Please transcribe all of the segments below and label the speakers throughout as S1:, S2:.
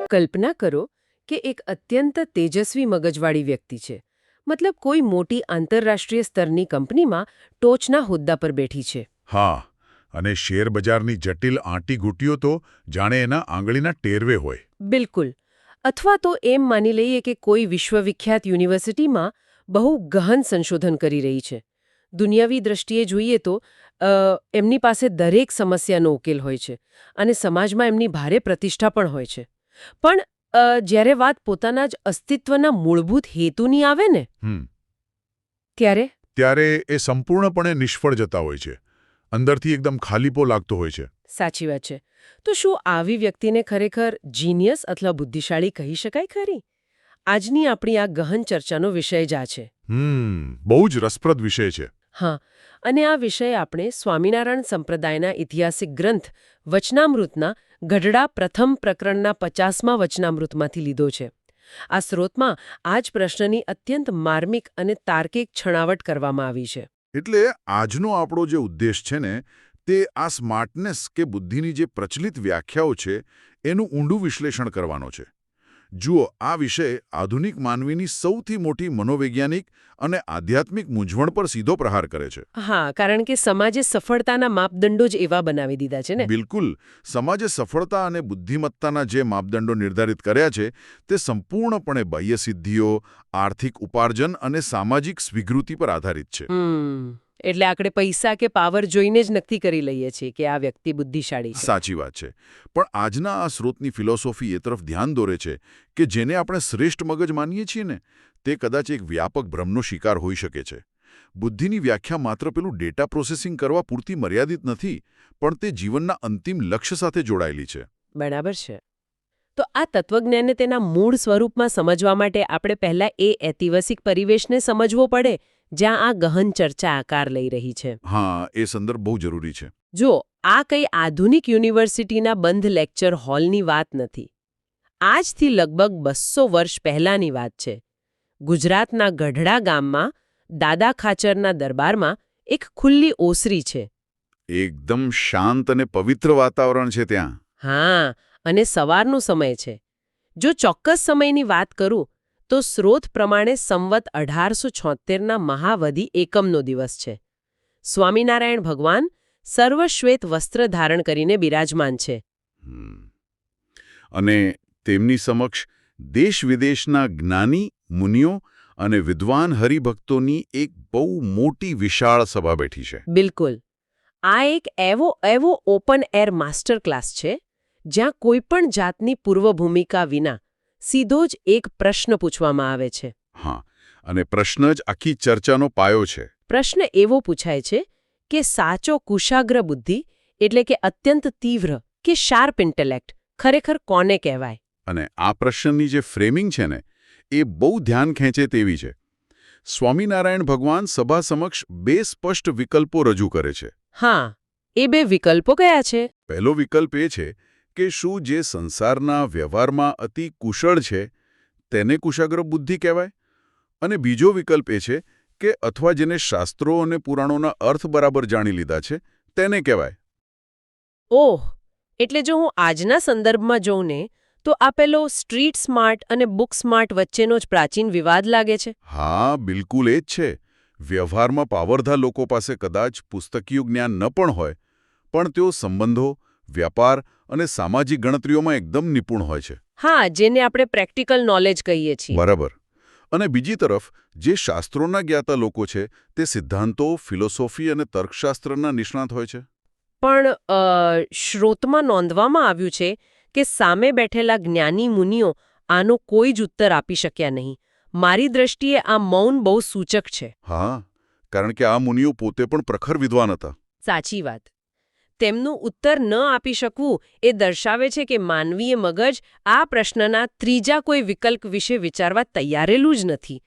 S1: કલ્પના કરો કે એક અત્યંત તેજસ્વી મગજવાળી વ્યક્તિ છે. મતલબ કોઈ મોટી આંતરરાષ્ટ્રીય સ્તરની કંપનીમાં ટોચના હોદ્દા પર બેઠી છે.
S2: હા, અને શેરબજારની જટિલ આંટીઘૂંટીઓ તો જાણે એના આંગળીના ટેરવે હોય.
S1: બિલકુલ. અથવા તો એમ માની લઈએ કે કોઈ વિશ્વવિખ્યાત યુનિવર્સિટીમાં બહુ ગહન સંશોધન કરી રહી છે. દુનિયાવી દ્રષ્ટિએ જોઈએ તો એમની પાસે દરેક સમસ્યાનો ઉકેલ હોય છે અને સમાજમાં એમની ભારે પ્રતિષ્ઠા પણ હોય છે. પણ જ્યારે વાત પોતાના જ અસ્તિત્વના મૂળભૂત હેતુની આવે ને
S2: ત્યારે એ સંપૂર્ણપણે નિષ્ફળ જતા હોય છે. અંદરથી એકદમ ખાલીપો લાગતો હોય છે.
S1: સાચી વાત છે. તો શું આવી વ્યક્તિને ખરેખર જીનિયસ અથવા બુદ્ધિશાળી કહી શકાય ખરી? આજની આપણી આ ગહન ચર્ચાનો વિષય જ આ છે.
S2: બહુ જ રસપ્રદ વિષય છે.
S1: હા, અને આ વિષય આપણે સ્વામિનારાયણ સંપ્રદાયના ઐતિહાસિક ગ્રંથ વચનામૃતના ગઢડા પ્રથમ પ્રકરણના 50મા વચનામૃતમાંથી લીધો છે. આ સ્ત્રોતમાં આ જ પ્રશ્નની અત્યંત માર્મિક અને તાર્કિક છણાવટ કરવામાં આવી છે.
S2: એટલે આજનો આપણો જે ઉદ્દેશ છે ને, તે આ સ્માર્ટનેસ કે બુદ્ધિની જે પ્રચલિત વ્યાખ્યાઓ છે એનું ઊંડું વિશ્લેષણ કરવાનો છે. જુઓ, આ વિષય આધુનિક માનવીની સૌથી મોટી મનોવૈજ્ઞાનિક અને આધ્યાત્મિક મૂંઝવણ પર સીધો પ્રહાર કરે છે.
S1: હા, કારણ કે સમાજે સફળતાના માપદંડો જ એવા બનાવી દીધા છે ને.
S2: બિલકુલ. સમાજે સફળતા અને બુદ્ધિમત્તાના જે માપદંડો નિર્ધારિત કર્યા છે તે સંપૂર્ણપણે બાહ્ય સિદ્ધિઓ, આર્થિક ઉપાર્જન અને સામાજિક સ્વીકૃતિ પર આધારિત છે.
S1: એટલે આપણે પૈસા કે પાવર જોઈને જ નક્કી કરી લઈએ છીએ કે આ વ્યક્તિ બુદ્ધિશાળી છે.
S2: સાચી વાત છે. પણ આજના આ સ્ત્રોતની ફિલોસોફી એ તરફ ધ્યાન દોરે છે કે જેને આપણે શ્રેષ્ઠ મગજ માનીએ છીએ ને, તે કદાચ એક વ્યાપક ભ્રમનો શિકાર હોઈ શકે છે. બુદ્ધિની વ્યાખ્યા માત્ર પેલું ડેટા પ્રોસેસિંગ કરવા પૂરતી મર્યાદિત નથી, પણ તે જીવનના અંતિમ લક્ષ્ય સાથે જોડાયેલી છે.
S1: બરાબર છે. તો આ તત્વજ્ઞાનને તેના મૂળ સ્વરૂપમાં સમજવા માટે આપણે પહેલા એ ઐતિહાસિક પરિવેશને સમજવો પડે જ્યાં આ ગહન ચર્ચા આકાર લઈ રહી છે.
S2: હા, એ સંદર્ભ બહુ જરૂરી છે.
S1: જો આ કંઈ આધુનિક યુનિવર્સિટીના બંધ લેક્ચર હોલની વાત નથી. આજથી લગભગ 200 વર્ષ પહેલાંની વાત છે. ગુજરાતના ગઢડા ગામમાં દાદા ખાચરના દરબારમાં એક ખુલ્લી ઓસરી છે.
S2: એકદમ શાંત અને પવિત્ર વાતાવરણ છે ત્યાં.
S1: હા, અને સવારનો સમય છે. જો ચોક્કસ સમયની વાત કરું તો સ્રોત પ્રમાણે સંવત 1876ના મહાવધિ એકમનો દિવસ છે. સ્વામિનારાયણ ભગવાન સર્વશ્વેત વસ્ત્ર ધારણ કરીને બિરાજમાન છે.
S2: અને તેમની સમક્ષ દેશ-વિદેશના જ્ઞાની, મુનિઓ અને વિદ્વાન હરિભક્તોની એક બહુ મોટી વિશાળ સભા બેઠી છે.
S1: બિલકુલ. આ એક એવો ઓપન એર માસ્ટર ક્લાસ છે જ્યાં કોઈપણ જાતની પૂર્વભૂમિકા વિના સીધો જ એક પ્રશ્ન પૂછવામાં આવે છે.
S2: હા, અને પ્રશ્ન જ આખી ચર્ચાનો પાયો છે.
S1: પ્રશ્ન એવો પૂછાય છે કે સાચો કુશાગ્ર બુદ્ધિ એટલે કે અત્યંત તીવ્ર કે શાર્પ ઇન્ટેલેક્ટ ખરેખર કોને કહેવાય?
S2: અને આ પ્રશ્નની જે ફ્રેમિંગ છે ને, એ બહુ ધ્યાન ખેંચે તેવી છે. સ્વામિનારાયણ ભગવાન સભા સમક્ષ 2 સ્પષ્ટ વિકલ્પો રજૂ કરે છે.
S1: હા, એ 2 વિકલ્પો કયા છે?
S2: પહેલો વિકલ્પ એ છે કે શું જે સંસારના વ્યવહારમાં અતિ કુશળ છે તેને કુશાગ્ર બુદ્ધિ કહેવાય? અને બીજો વિકલ્પ એ છે કે અથવા જેને શાસ્ત્રો અને પુરાણોના અર્થ બરાબર જાણી લીધા છે તેને કહેવાય.
S1: ઓહ, એટલે જો હું આજના સંદર્ભમાં જોઉં ને તો આ પેલો સ્ટ્રીટ સ્માર્ટ અને બુક સ્માર્ટ વચ્ચેનો જ પ્રાચીન વિવાદ લાગે છે.
S2: હા, બિલકુલ એ જ છે. વ્યવહારમાં પાવરધા લોકો પાસે કદાચ પુસ્તકીય જ્ઞાન ન પણ હોય, પણ તેઓ સંબંધો, વ્યાપાર અને સામાજિક ગણતરીઓમાં એકદમ નિપુણ હોય છે.
S1: હા, જેને આપણે પ્રેક્ટિકલ નોલેજ કહીએ છીએ.
S2: બરાબર. અને બીજી તરફ જે શાસ્ત્રોના જ્ઞાતા લોકો છે તે સિદ્ધાંતો, ફિલોસોફી અને તર્કશાસ્ત્રના નિષ્ણાત હોય છે.
S1: પણ શ્રોતમાં નોંધવામાં આવ્યું છે કે સામે બેઠેલા જ્ઞાની મુનિઓ આનો કોઈ જ ઉત્તર આપી શક્યા નહીં. મારી દ્રષ્ટિએ આ મૌન બહુ સૂચક છે.
S2: હા, કારણ કે આ મુનિઓ પોતે પણ પ્રખર વિદ્વાન હતા.
S1: સાચી વાત. તેમનું ઉત્તર ન આપી શકવું એ દર્શાવે છે કે માનવીય મગજ આ પ્રશ્નના ત્રીજા કોઈ વિકલ્પ વિશે વિચારવા તૈયારેલું જ નથી.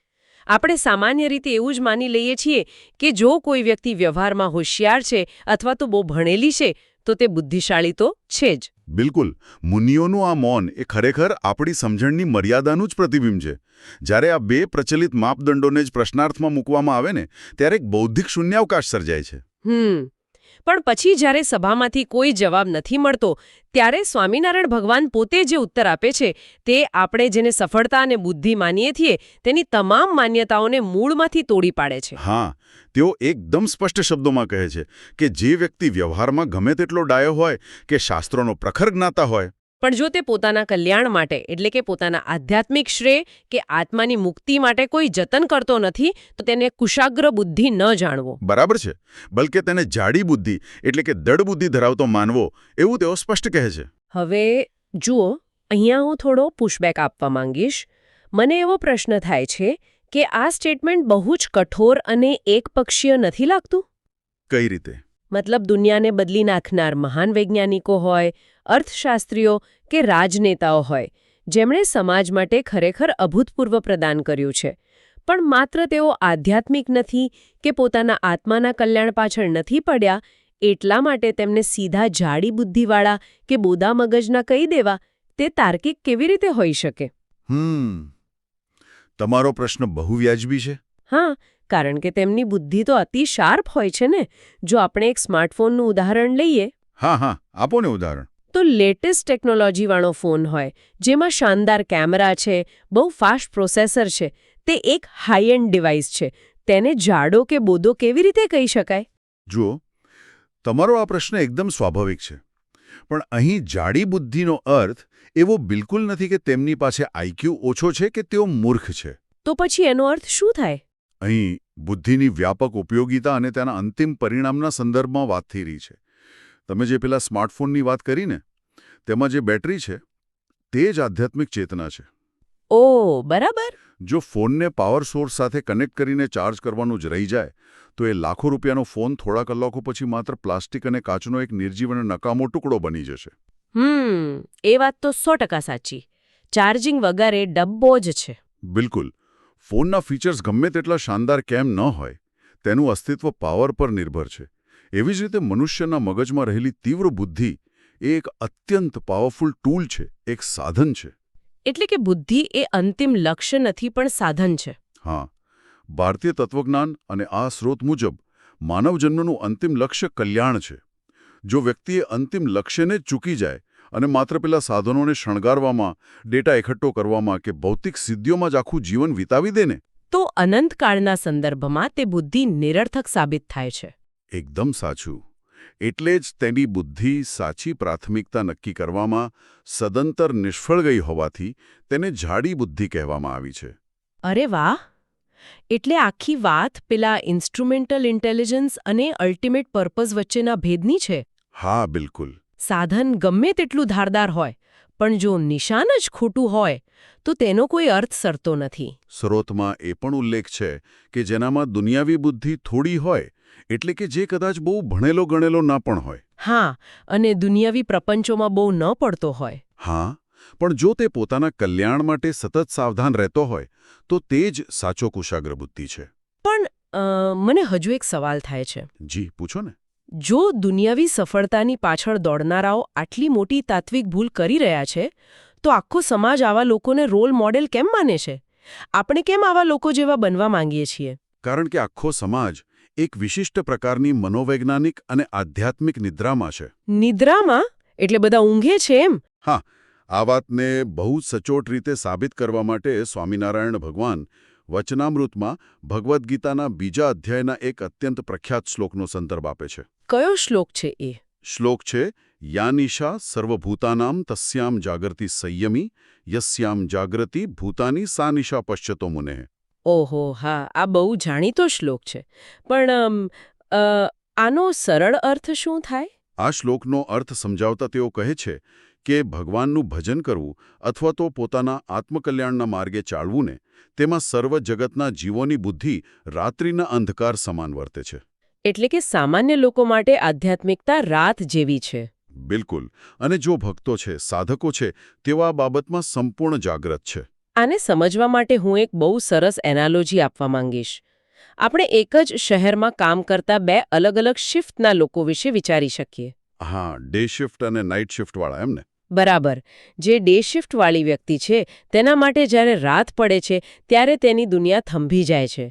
S1: આપણે સામાન્ય રીતે એવું જ માની લઈએ છીએ કે જો કોઈ વ્યક્તિ વ્યવહારમાં હોશિયાર છે અથવા તો બહુ ભણેલી છે તો તે બુદ્ધિશાળી તો છે જ.
S2: બિલકુલ. મુનિઓનું આ મૌન એ ખરેખર આપણી સમજણની મર્યાદાનું જ પ્રતિબિંબ છે. જ્યારે આ 2 પ્રચલિત માપદંડોને જ પ્રશ્નાર્થમાં મૂકવામાં આવે ને, ત્યારે એક બૌદ્ધિક શૂન્યાવકાશ સર્જાય છે.
S1: પણ પછી જ્યારે સભામાંથી કોઈ જવાબ નથી મળતો ત્યારે સ્વામિનારાયણ ભગવાન પોતે જે ઉત્તર આપે છે તે આપણે જેને સફળતા અને બુદ્ધિ માનીએ છીએ તેની તમામ માન્યતાઓને મૂળમાંથી તોડી પાડે છે.
S2: હા, તેઓ એકદમ સ્પષ્ટ શબ્દોમાં કહે છે કે જે વ્યક્તિ વ્યવહારમાં ગમે તેટલો ડાયો હોય કે શાસ્ત્રોનો પ્રખર જ્ઞાતા હોય,
S1: પણ જો તે પોતાના કલ્યાણ માટે એટલે કે પોતાના આધ્યાત્મિક શ્રેય કે આત્માની મુક્તિ માટે કોઈ જતન કરતો નથી તો તેને કુશાગ્ર બુદ્ધિ ન જાણવો.
S2: બરાબર છે, બલકે તેને જાડી બુદ્ધિ એટલે કે દડ બુદ્ધિ ધરાવતો માનવો એવું તેઓ સ્પષ્ટ કહે છે.
S1: હવે જુઓ, અહીંયા હું થોડો પુશબેક આપવા માંગીશ. મને એવો પ્રશ્ન થાય છે કે આ સ્ટેટમેન્ટ બહુ જ કઠોર અને એકપક્ષીય નથી લાગતું?
S2: કઈ રીતે?
S1: મતલબ દુનિયાને બદલી નાખનાર મહાન વૈજ્ઞાનિકો હોય, અર્થશાસ્ત્રીઓ કે રાજનેતાઓ હોય, જેમણે સમાજ માટે ખરેખર અભૂતપૂર્વ પ્રદાન કર્યું છે, પણ માત્ર તેઓ આધ્યાત્મિક નથી કે પોતાના આત્માના કલ્યાણ પાછળ નથી પડ્યા એટલા માટે તેમને સીધા જાડી બુદ્ધિવાળા કે બોદા મગજના કહી દેવા, તે તાર્કિક કેવી રીતે હોઈ શકે?
S2: તમારો પ્રશ્ન બહુ વ્યાજબી છે.
S1: હા, કારણ કે તેમની બુદ્ધિ તો અતિ શાર્પ હોય છે ને. જો આપણે એક સ્માર્ટફોનનું ઉદાહરણ લઈએ.
S2: હા, આપો ને ઉદાહરણ.
S1: તો લેટેસ્ટ ટેકનોલોજીવાળો ફોન હોય, જેમાં શાનદાર કેમેરા છે, બહુ ફાસ્ટ પ્રોસેસર છે, તે એક હાઈ એન્ડ ડિવાઇસ છે. તેને જાડો કે બોદો કેવી રીતે કહી શકાય?
S2: જુઓ, તમારો આ પ્રશ્ન એકદમ સ્વાભાવિક છે. પણ અહીં જાડી બુદ્ધિનો અર્થ એવો બિલકુલ નથી કે તેમની પાસે આઈક્યુ ઓછો છે કે તેઓ મૂર્ખ છે.
S1: તો પછી એનો અર્થ શું થાય?
S2: અહીં બુદ્ધિની વ્યાપક ઉપયોગિતા અને તેના અંતિમ પરિણામના સંદર્ભમાં વાત થઈ રહી છે. તમે જે પેલા સ્માર્ટફોનની વાત કરીને તેમાં જે બેટરી છે તે જ આધ્યાત્મિક ચેતના છે.
S1: ઓહ, બરાબર.
S2: જો ફોનને પાવર સોર્સ સાથે કનેક્ટ કરીને ચાર્જ કરવાનું જ રહી જાય તો એ લાખો રૂપિયાનો ફોન થોડા કલાકો પછી માત્ર પ્લાસ્ટિક અને કાચનો એક નિર્જીવ અને નકામો ટુકડો બની જશે.
S1: એ વાત તો 100% સાચી. ચાર્જિંગ વગર એ ડબ્બો જ છે.
S2: બિલકુલ. ફોનના ફીચર્સ ગમે તેટલા શાનદાર કેમ ન હોય, તેનું અસ્તિત્વ પાવર પર નિર્ભર છે. એવી જ રીતે મનુષ્યના મગજમાં રહેલી તીવ્ર બુદ્ધિ એ એક અત્યંત પાવરફુલ ટૂલ છે, એક સાધન છે.
S1: એટલે કે બુદ્ધિ એ અંતિમ લક્ષ્ય નથી પણ સાધન છે.
S2: હા, ભારતીય તત્વજ્ઞાન અને આ સ્રોત મુજબ માનવજન્મનું અંતિમ લક્ષ્ય કલ્યાણ છે. જો વ્યક્તિએ અંતિમ લક્ષ્યને જ ચૂકી જાય અને માત્ર પેલા સાધનોને શણગારવામાં, ડેટા એકઠો કરવામાં કે ભૌતિક સિદ્ધિઓમાં જ આખું જીવન વિતાવી દે ને,
S1: તો અનંતકાળના સંદર્ભમાં તે બુદ્ધિ નિરર્થક સાબિત થાય છે.
S2: એકદમ સાચું. એટલે જ તેની બુદ્ધિ સાચી પ્રાથમિકતા નક્કી કરવામાં સદંતર નિષ્ફળ ગઈ હોવાથી તેને જાડી બુદ્ધિ કહેવામાં આવી છે.
S1: અરે વાહ! એટલે આખી વાત પેલા ઇન્સ્ટ્રુમેન્ટલ ઇન્ટેલિજન્સ અને અલ્ટિમેટ પર્પઝ વચ્ચેના ભેદની છે.
S2: હા, બિલકુલ.
S1: સાધન ગમે તેટલું ધારદાર હોય, પણ જો નિશાન જ ખોટું હોય તો તેનો કોઈ અર્થ સરતો નથી.
S2: સ્રોતમાં એ પણ ઉલ્લેખ છે કે જેનામાં દુનિયાવી બુદ્ધિ થોડી હોય, એટલે કે જે કદાચ બહુ ભણેલો ગણેલો ના પણ હોય.
S1: હા, અને દુનિયાવી પ્રપંચોમાં બહુ ન પડતો હોય.
S2: હા, પણ જો તે પોતાના કલ્યાણ માટે સતત સાવધાન રહેતો હોય તો તે જ સાચો કુશાગ્ર બુદ્ધિ છે.
S1: પણ મને હજુ એક સવાલ થાય છે.
S2: જી, પૂછો ને.
S1: જો દુનિયાવી સફળતાની પાછળ દોડનારાઓ આટલી મોટી તાત્વિક ભૂલ કરી રહ્યા છે, તો આખો સમાજ આવા લોકોને રોલ મોડેલ કેમ માને છે? આપણે કેમ આવા લોકો જેવા બનવા માંગીએ છીએ?
S2: કારણ કે આખો સમાજ એક વિશિષ્ટ પ્રકારની મનોવૈજ્ઞાનિક અને આધ્યાત્મિક નિદ્રામાં છે.
S1: નિદ્રામાં? એટલે બધા ઊંઘે છે એમ?
S2: હા, આ વાતને બહુ સચોટ રીતે સાબિત કરવા માટે સ્વામિનારાયણ ભગવાન વચનામૃતમાં ભગવદ્ ગીતાના 2 અધ્યાયના એક અત્યંત પ્રખ્યાત શ્લોકનો સંદર્ભ આપે છે.
S1: કયો શ્લોક છે એ?
S2: શ્લોક છે યાનિશા સર્વભૂતાનામ તસ્યામ જાગૃતિ સંયમી યસ્યામ જાગૃતિ ભૂતાની સા નિશા પશ્યતો મુનેઃ.
S1: ઓહો, હા, આ બહુ જાણીતો શ્લોક છે. પણ આનો સરળ અર્થ શું થાય?
S2: આ શ્લોકનો અર્થ સમજાવતા તેઓ કહે છે કે ભગવાનનું ભજન કરવું અથવા તો પોતાના આત્મકલ્યાણના માર્ગે ચાલવું ને તેમાં સર્વ જગતના જીવોની બુદ્ધિ રાત્રિના અંધકાર સમાન વર્તે છે.
S1: એટલે કે સામાન્ય લોકો માટે આધ્યાત્મિકતા રાત જેવી છે.
S2: બિલકુલ. અને જો ભક્તો છે, સાધકો છે, તેઓ આ બાબતમાં સંપૂર્ણ જાગૃત છે.
S1: આને સમજવા માટે હું એક બહુ સરસ એનાલોજી આપવા માંગીશ. આપણે એક જ શહેરમાં કામ કરતા 2 અલગ-અલગ શિફ્ટના લોકો વિશે વિચારી શકીએ.
S2: હા, ડે શિફ્ટ અને નાઇટ શિફ્ટવાળા એમને.
S1: બરાબર. જે ડે શિફ્ટવાળી વ્યક્તિ છે તેના માટે જ્યારે રાત પડે છે ત્યારે તેની દુનિયા થંભી જાય છે.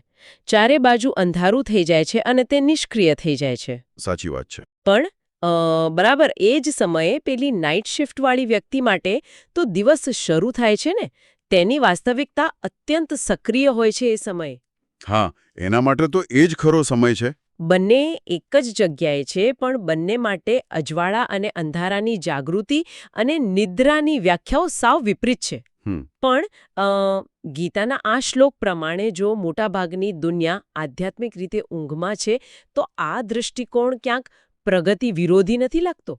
S1: ચારે બાજુ અંધારું થઈ જાય છે અને તે નિષ્ક્રિય થઈ જાય છે.
S2: સાચી વાત છે.
S1: પણ બરાબર એ જ સમયે પેલી નાઇટ શિફ્ટવાળી વ્યક્તિ માટે તો દિવસ શરૂ થાય છે ને, તેની વાસ્તવિકતા અત્યંત સક્રિય હોય છે એ સમયે.
S2: હા, એના માટે તો એ જ ખરો સમય છે.
S1: બંને એક જ જગ્યાએ છે, પણ બંને માટે અજવાળા અને અંધારાની જાગૃતિ અને નિદ્રાની વ્યાખ્યાઓ સાવ વિપરીત છે. પણ ગીતાના આ શ્લોક પ્રમાણે જો મોટાભાગની દુનિયા આધ્યાત્મિક રીતે ઊંઘમાં છે, તો આ દૃષ્ટિકોણ ક્યાંક પ્રગતિ વિરોધી નથી લાગતો?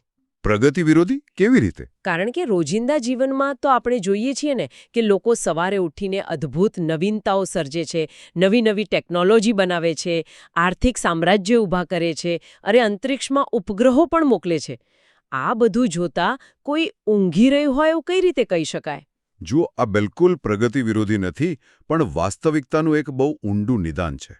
S2: પ્રગતિ વિરોધી કેવી રીતે?
S1: કારણ કે રોજિંદા જીવનમાં તો આપણે જોઈએ છીએ ને કે લોકો સવારે ઉઠીને અદ્ભુત નવીનતાઓ સર્જે છે, નવી નવી ટેકનોલોજી બનાવે છે, આર્થિક સામ્રાજ્ય ઊભા કરે છે, અરે અંતરિક્ષમાં ઉપગ્રહો પણ મોકલે છે. આ બધું જોતા કોઈ ઊંઘી રહ્યું હોય એવું કઈ રીતે કહી શકાય?
S2: જુઓ, આ બિલકુલ પ્રગતિ વિરોધી નથી, પણ વાસ્તવિકતાનું એક બહુ ઊંડું નિદાન છે.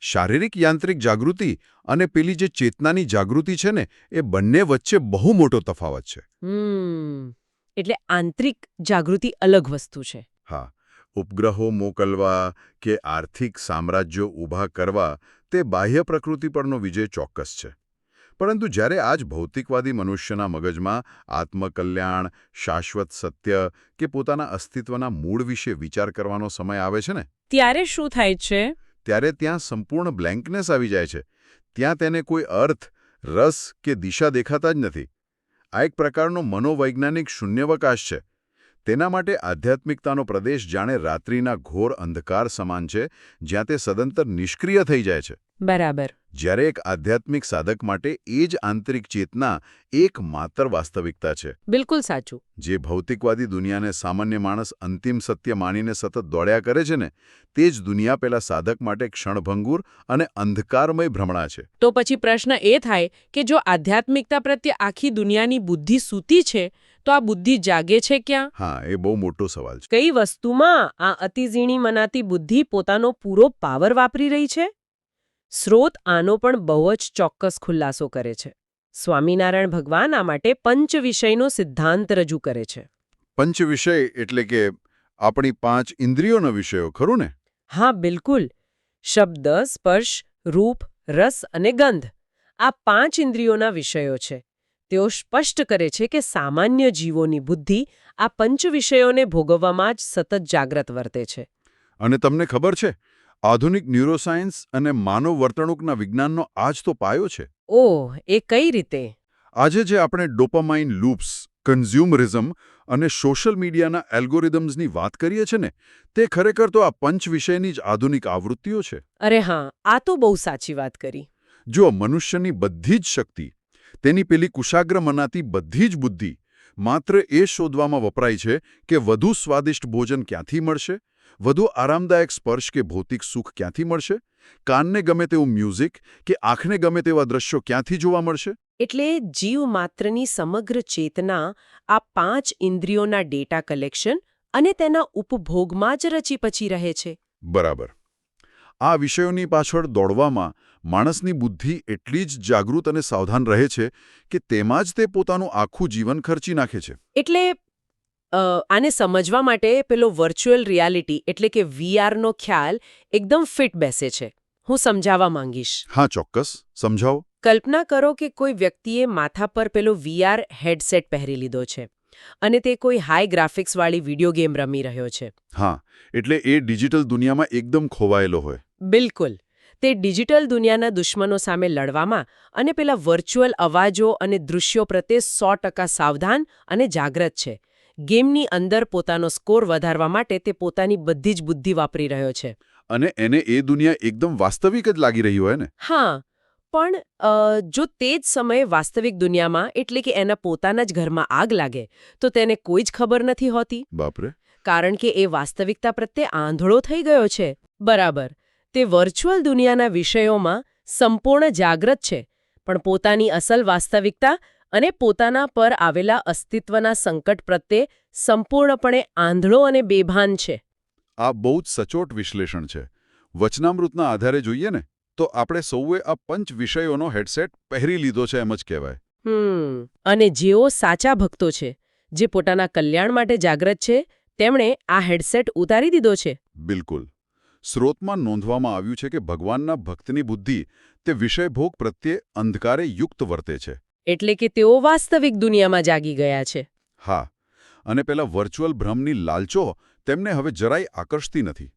S2: શારીરિક યાંત્રિક જાગૃતિ અને પેલી જે ચેતનાની જાગૃતિ છે ને, એ બંને વચ્ચે બહુ મોટો તફાવત છે.
S1: એટલે આંતરિક જાગૃતિ અલગ વસ્તુ છે.
S2: હા, ઉપગ્રહો મોકલવા કે આર્થિક સામ્રાજ્યો ઊભા કરવા તે બાહ્ય પ્રકૃતિ પરનો વિજય ચોક્કસ છે. પરંતુ જ્યારે આજ ભૌતિકવાદી મનુષ્યના મગજમાં આત્મકલ્યાણ, શાશ્વત સત્ય કે પોતાના અસ્તિત્વના મૂળ વિશે વિચાર કરવાનો સમય આવે છે ને,
S1: ત્યારે શું થાય છે?
S2: ત્યારે ત્યાં સંપૂર્ણ બ્લેન્કનેસ આવી જાય છે. ત્યાં તેને કોઈ અર્થ, રસ કે દિશા દેખાતા જ નથી. આ એક પ્રકારનો મનોવૈજ્ઞાનિક શૂન્યાવકાશ છે. તેના માટે આધ્યાત્મિકતાનો પ્રદેશ જાણે રાત્રિના ઘોર અંધકાર સમાન છે, જ્યાં તે સદંતર નિષ્ક્રિય થઈ જાય છે.
S1: બરાબર.
S2: જ્યારે એક આધ્યાત્મિક સાધક માટે એ જ આંતરિક ચેતના એકમાત્ર વાસ્તવિકતા છે.
S1: બિલકુલ સાચું.
S2: જે ભૌતિકવાદી દુનિયાને સામાન્ય માણસ અંતિમ સત્ય માનીને સતત દોડ્યા કરે છે ને, તે જ દુનિયા પેલા સાધક માટે ક્ષણભંગુર અને અંધકારમય ભ્રમણા છે.
S1: તો પછી પ્રશ્ન એ થાય કે જો આધ્યાત્મિકતા પ્રત્યે આખી દુનિયાની બુદ્ધિ સૂતી છે, તો આ બુદ્ધિ જાગે છે ક્યાં?
S2: હા, એ બહુ મોટો સવાલ છે.
S1: કઈ વસ્તુમાં આ અતિઝીણી મનાતી બુદ્ધિ પોતાનો પૂરો પાવર વાપરી રહી છે? સ્રોત આનો પણ બહુ જ ચોક્કસ ખુલાસો કરે છે. સ્વામિનારાયણ ભગવાન આ માટે પંચ વિષયનો સિદ્ધાંત રજૂ કરે છે.
S2: પંચ વિષય એટલે કે આપણી 5 ઇન્દ્રિયોના વિષયો, ખરું ને?
S1: હા, બિલકુલ. શબ્દ, સ્પર્શ, રૂપ, રસ અને ગંધ, આ 5 ઇન્દ્રિયોના વિષયો છે. તેઓ સ્પષ્ટ કરે છે કે સામાન્ય જીવોની બુદ્ધિ આ પંચ વિષયોને ભોગવવામાં જ સતત જાગ્રત વર્તે છે.
S2: અને તમને ખબર છે, આધુનિક ન્યુરોસાયન્સ અને માનવ વર્તણૂકના વિજ્ઞાનનો આ જ તો પાયો છે.
S1: ઓહ, એ કઈ રીતે?
S2: આજે જે આપણે ડોપામાઇન લૂપ્સ, કન્ઝ્યુમરિઝમ અને સોશિયલ મીડિયાના એલ્ગોરિધમ્સની વાત કરીએ છીએ ને, તે ખરેખર તો આ પંચ વિષયની જ આધુનિક આવૃત્તિઓ છે.
S1: અરે હા, આ તો બહુ સાચી વાત કરી.
S2: જો મનુષ્યની બધી જ શક્તિ, તેની પેલી કુશાગ્ર મનાતી બધી જ બુદ્ધિ માત્ર એ શોધવામાં વપરાય છે કે વધુ સ્વાદિષ્ટ ભોજન ક્યાંથી મળશે, વધુ આરામદાયક સ્પર્શ કે ભૌતિક સુખ ક્યાંથી મળશે, કાનને ગમે તેવું મ્યુઝિક કે આંખને ગમે તેવા દ્રશ્યો ક્યાંથી જોવા મળશે.
S1: એટલે જીવ માત્રની સમગ્ર ચેતના આ 5 ઇન્દ્રિયોના ડેટા કલેક્શન અને તેના ઉપભોગમાં જ રચી પછી રહે છે.
S2: બરાબર. આ વિષયોની પાછળ દોડવામાં માણસની બુદ્ધિ એટલી જ જાગૃત અને સાવધાન રહે છે કે તેમાં જ તે પોતાનું આખું જીવન ખર્ચી નાખે છે.
S1: એટલે આને સમજવા માટે પેલો વર્ચ્યુઅલ રિયાલિટી એટલે કે વીઆરનો ખ્યાલ એકદમ ફિટ બેસે છે. હું સમજાવવા માંગીશ.
S2: હા, ચોક્કસ. સમજાવો.
S1: કલ્પના કરો કે કોઈ વ્યક્તિએ માથા પર પેલો વીઆર હેડસેટ પહેરી લીધો છે અને તે કોઈ હાઈ ગ્રાફિક્સવાળી વિડીયો ગેમ રમી રહ્યો છે.
S2: હા, એટલે એ ડિજિટલ દુનિયામાં એકદમ ખોવાયેલો હોય.
S1: બિલકુલ. તે ડિજિટલ દુનિયાના દુશ્મનો સામે લડવામાં અને પેલા વર્ચ્યુઅલ અવાજો અને દૃશ્યો પ્રત્યે 100% સાવધાન અને જાગ્રત છે. ગેમની અંદર પોતાનો સ્કોર વધારવા માટે તે પોતાની બધી જ બુદ્ધિ વાપરી રહ્યો છે.
S2: અને એને એ દુનિયા એકદમ વાસ્તવિક જ લાગી રહી હોય ને?
S1: હા, પણ જો તે જ સમયે વાસ્તવિક દુનિયામાં એટલે કે એના પોતાના જ ઘરમાં આગ લાગે તો તેને કોઈ જ ખબર નથી હોતી.
S2: બાપરે.
S1: કારણ કે એ વાસ્તવિકતા પ્રત્યે આંધળો થઈ ગયો છે. બરાબર. તે વર્ચ્યુઅલ દુનિયાના વિષયોમાં સંપૂર્ણ જાગ્રત છે, પણ પોતાની અસલ વાસ્તવિકતા અને પોતાના પર આવેલા અસ્તિત્વના સંકટ પ્રત્યે સંપૂર્ણપણે આંધળો અને બેભાન છે.
S2: આ બહુ જ સચોટ વિશ્લેષણ છે. વચનામૃતના આધારે જોઈએ ને તો આપણે સૌએ આ પંચ વિષયોનો હેડસેટ પહેરી લીધો છે એમ જ કહેવાય.
S1: અને જેઓ સાચા ભક્તો છે, જે પોતાના કલ્યાણ માટે જાગ્રત છે, તેમણે આ હેડસેટ ઉતારી દીધો છે.
S2: બિલકુલ. સ્રોતમાં નોંધવામાં આવ્યું છે કે ભગવાનના ભક્તની બુદ્ધિ તે વિષયભોગ પ્રત્યે અંધકારે યુક્ત વર્તે છે.
S1: એટલે કે તેઓ વાસ્તવિક દુનિયામાં જાગી ગયા છે.
S2: હા, અને પેલા વર્ચ્યુઅલ ભ્રમની લાલચો તેમને હવે જરાય આકર્ષતી નથી.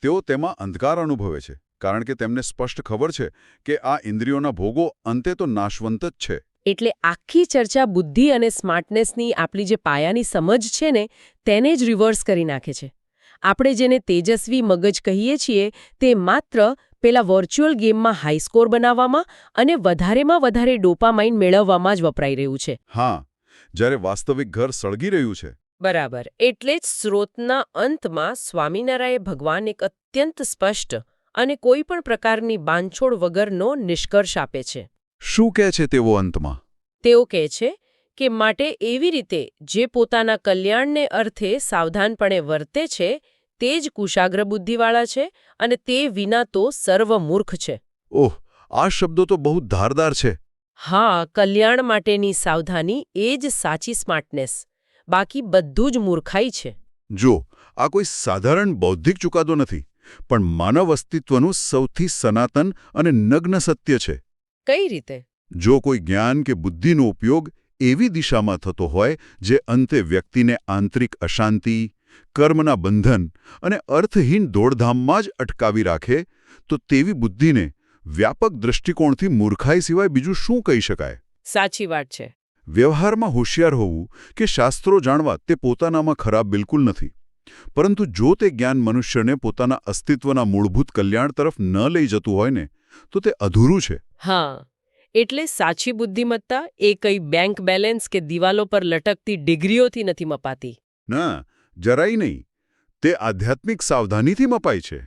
S2: તેઓ તેમાં અંધકાર અનુભવે છે, કારણ કે તેમને સ્પષ્ટ ખબર છે કે આ ઇન્દ્રિયોના ભોગો અંતે તો નાશવંત જ છે.
S1: એટલે આખી ચર્ચા બુદ્ધિ અને સ્માર્ટનેસની આપણી જે પાયાની સમજ છે ને તેને જ રિવર્સ કરી નાખે છે. આપણે જેને તેજસ્વી મગજ કહીએ છીએ તે માત્ર પેલા વર્ચ્યુઅલ ગેમમાં હાઈ સ્કોર બનાવવામાં અને વધારેમાં વધારે ડોપામાઇન મેળવવામાં જ વપરાઈ રહ્યું છે.
S2: હા, જ્યારે વાસ્તવિક ઘર સળગી રહ્યું છે.
S1: બરાબર. એટલે જ સ્રોતના અંતમાં સ્વામિનારાયણ ભગવાન એક અત્યંત સ્પષ્ટ અને કોઈ પણ પ્રકારની બાંધછોડ વગરનો નિષ્કર્ષ આપે છે.
S2: શું કહે છે તેઓ અંતમાં?
S1: તેઓ કહે છે કે માટે એવી રીતે જે પોતાના કલ્યાણને અર્થે સાવધાનપણે વર્તે છે તે જ કુશાગ્ર બુદ્ધિવાળા છે અને તે વિના તો સર્વમૂર્ખ છે.
S2: ઓહ, આ શબ્દો તો બહુ ધારદાર છે.
S1: હા, કલ્યાણ માટેની સાવધાની એ જ સાચી સ્માર્ટનેસ. બાકી બધું જ મૂર્ખાઈ છે.
S2: જો, આ કોઈ સાધારણ બૌદ્ધિક ચુકાદો નથી, પણ માનવ અસ્તિત્વનું સૌથી સનાતન અને નગ્ન સત્ય છે.
S1: કઈ રીતે?
S2: જો કોઈ જ્ઞાન કે બુદ્ધિનો ઉપયોગ એવી દિશામાં થતો હોય જે અંતે વ્યક્તિને આંતરિક અશાંતિ, કર્મના બંધન અને અર્થહીન દોડધામમાં જ અટકાવી રાખે, તો તેવી બુદ્ધિને વ્યાપક દૃષ્ટિકોણથી મૂર્ખાઈ સિવાય બીજું શું કહી શકાય?
S1: સાચી વાત છે.
S2: વ્યવહારમાં હોશિયાર હોવું કે શાસ્ત્રો જાણવા તે પોતાનામાં ખરાબ બિલકુલ નથી. પરંતુ જો તે જ્ઞાન મનુષ્યને પોતાના અસ્તિત્વના મૂળભૂત કલ્યાણ તરફ ન લઈ જતું હોય ને, તો તે અધૂરું છે.
S1: હા, એટલે સાચી બુદ્ધિમત્તા એ કઈ બેંક બેલેન્સ કે દિવાલો પર લટકતી ડિગ્રીઓથી નથી મપાતી.
S2: ના, જરાય નહીં. તે આધ્યાત્મિક સાવધાનીથી મપાય છે.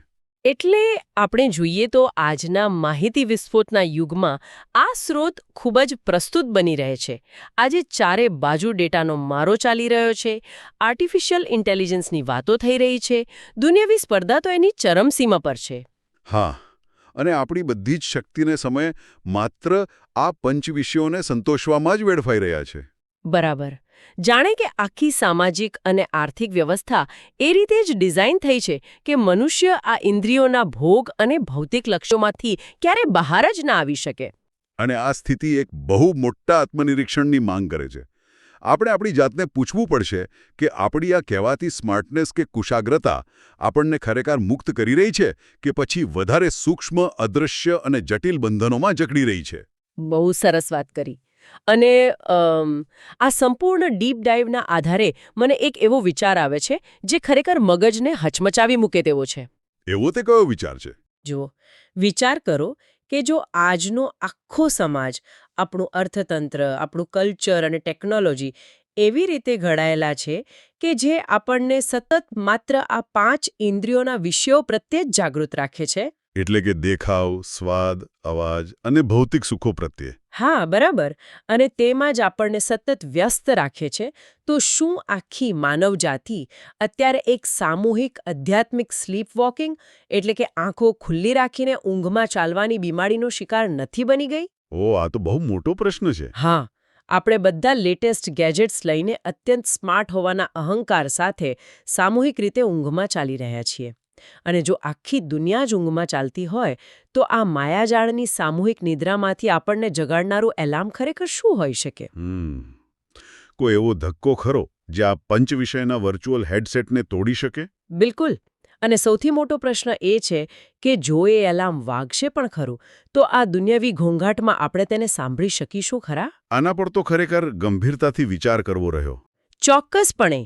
S1: એટલે આપણે જોઈએ તો આજના માહિતી વિસ્ફોટના યુગમાં આ સ્રોત ખૂબ જ પ્રસ્તુત બની રહે છે. આજે ચારે બાજુ ડેટાનો મારો ચાલી રહ્યો છે, આર્ટિફિશિયલ ઇન્ટેલિજન્સની વાતો થઈ રહી છે, દુનિયાવી સ્પર્ધા તો એની ચરમસીમા પર છે.
S2: હા, અને આપણી બધી જ શક્તિને સમયે માત્ર આ પંચ વિષયોને સંતોષવામાં જ વેડફાઈ રહ્યા છે.
S1: બરાબર. જાણે કે આખી સામાજિક અને આર્થિક વ્યવસ્થા એ રીતે જ ડિઝાઇન થઈ છે કે મનુષ્ય આ ઇન્દ્રિયોના ભોગ અને ભૌતિક લક્ષ્યોમાંથી ક્યારે બહાર જ ના આવી શકે.
S2: અને આ સ્થિતિ એક બહુ મોટા આત્મનિરીક્ષણની માંગ કરે છે. આપણે આપણી જાતને પૂછવું પડશે કે આપણી આ કહેવાતી સ્માર્ટનેસ કે કુશાગ્રતા આપણને ખરેખર મુક્ત કરી રહી છે કે પછી વધારે સૂક્ષ્મ, અદૃશ્ય અને જટિલ બંધનોમાં જકડી રહી છે?
S1: બહુ સરસ વાત કરી. અને આ સંપૂર્ણ ડીપ ડાઇવના આધારે મને એક એવો વિચાર આવે છે જે ખરેખર મગજને હચમચાવી મૂકે તેવો છે.
S2: એવો તે કયો વિચાર છે?
S1: જુઓ, વિચાર કરો કે જો આજનો આખો સમાજ, આપણું અર્થતંત્ર, આપણું કલ્ચર અને ટેકનોલોજી એવી રીતે ઘડાયેલા છે કે જે આપણને સતત માત્ર આ 5 ઇન્દ્રિયોના વિષયો પ્રત્યે જ જાગૃત રાખે છે.
S2: એટલે કે દેખાવ, સ્વાદ, અવાજ અને ભૌતિક સુખો પ્રત્યે.
S1: હા, બરાબર. અને તેમાં જ આપણને સતત વ્યસ્ત રાખે છે. તો શું આખી માનવજાતિ અત્યારે એક સામૂહિક આધ્યાત્મિક સ્લીપ વોકિંગ, એટલે કે આંખો ખુલ્લી રાખીને ઊંઘમાં ચાલવાની બીમારીનો શિકાર નથી બની ગઈ?
S2: ઓ, આ તો બહુ મોટો પ્રશ્ન છે.
S1: હા, આપણે બધા લેટેસ્ટ ગેજેટ્સ લઈને અત્યંત સ્માર્ટ હોવાના અહંકાર સાથે સામૂહિક રીતે ઊંઘમાં ચાલી રહ્યા છીએ. અને જો આખી દુનિયા જ ઊંઘમાં ચાલતી હોય તો આ માયાજાળની સામૂહિક નિદ્રામાંથી આપણને જગાડનારું એલાર્મ ખરેખર શું હોઈ શકે?
S2: કોઈ એવો ધક્કો ખરો જે આ પંચ વિષયના વર્ચ્યુઅલ હેડસેટને તોડી શકે?
S1: બિલકુલ. અને સૌથી મોટો પ્રશ્ન એ છે કે જો એ એલાર્મ વાગશે પણ ખરું તો આ દુનિયાવી ઘોંઘાટમાં આપણે તેને સાંભળી શકીશું ખરા?
S2: આના પર તો ખરેખર ગંભીરતાથી વિચાર કરવો રહ્યો.
S1: ચોક્કસપણે.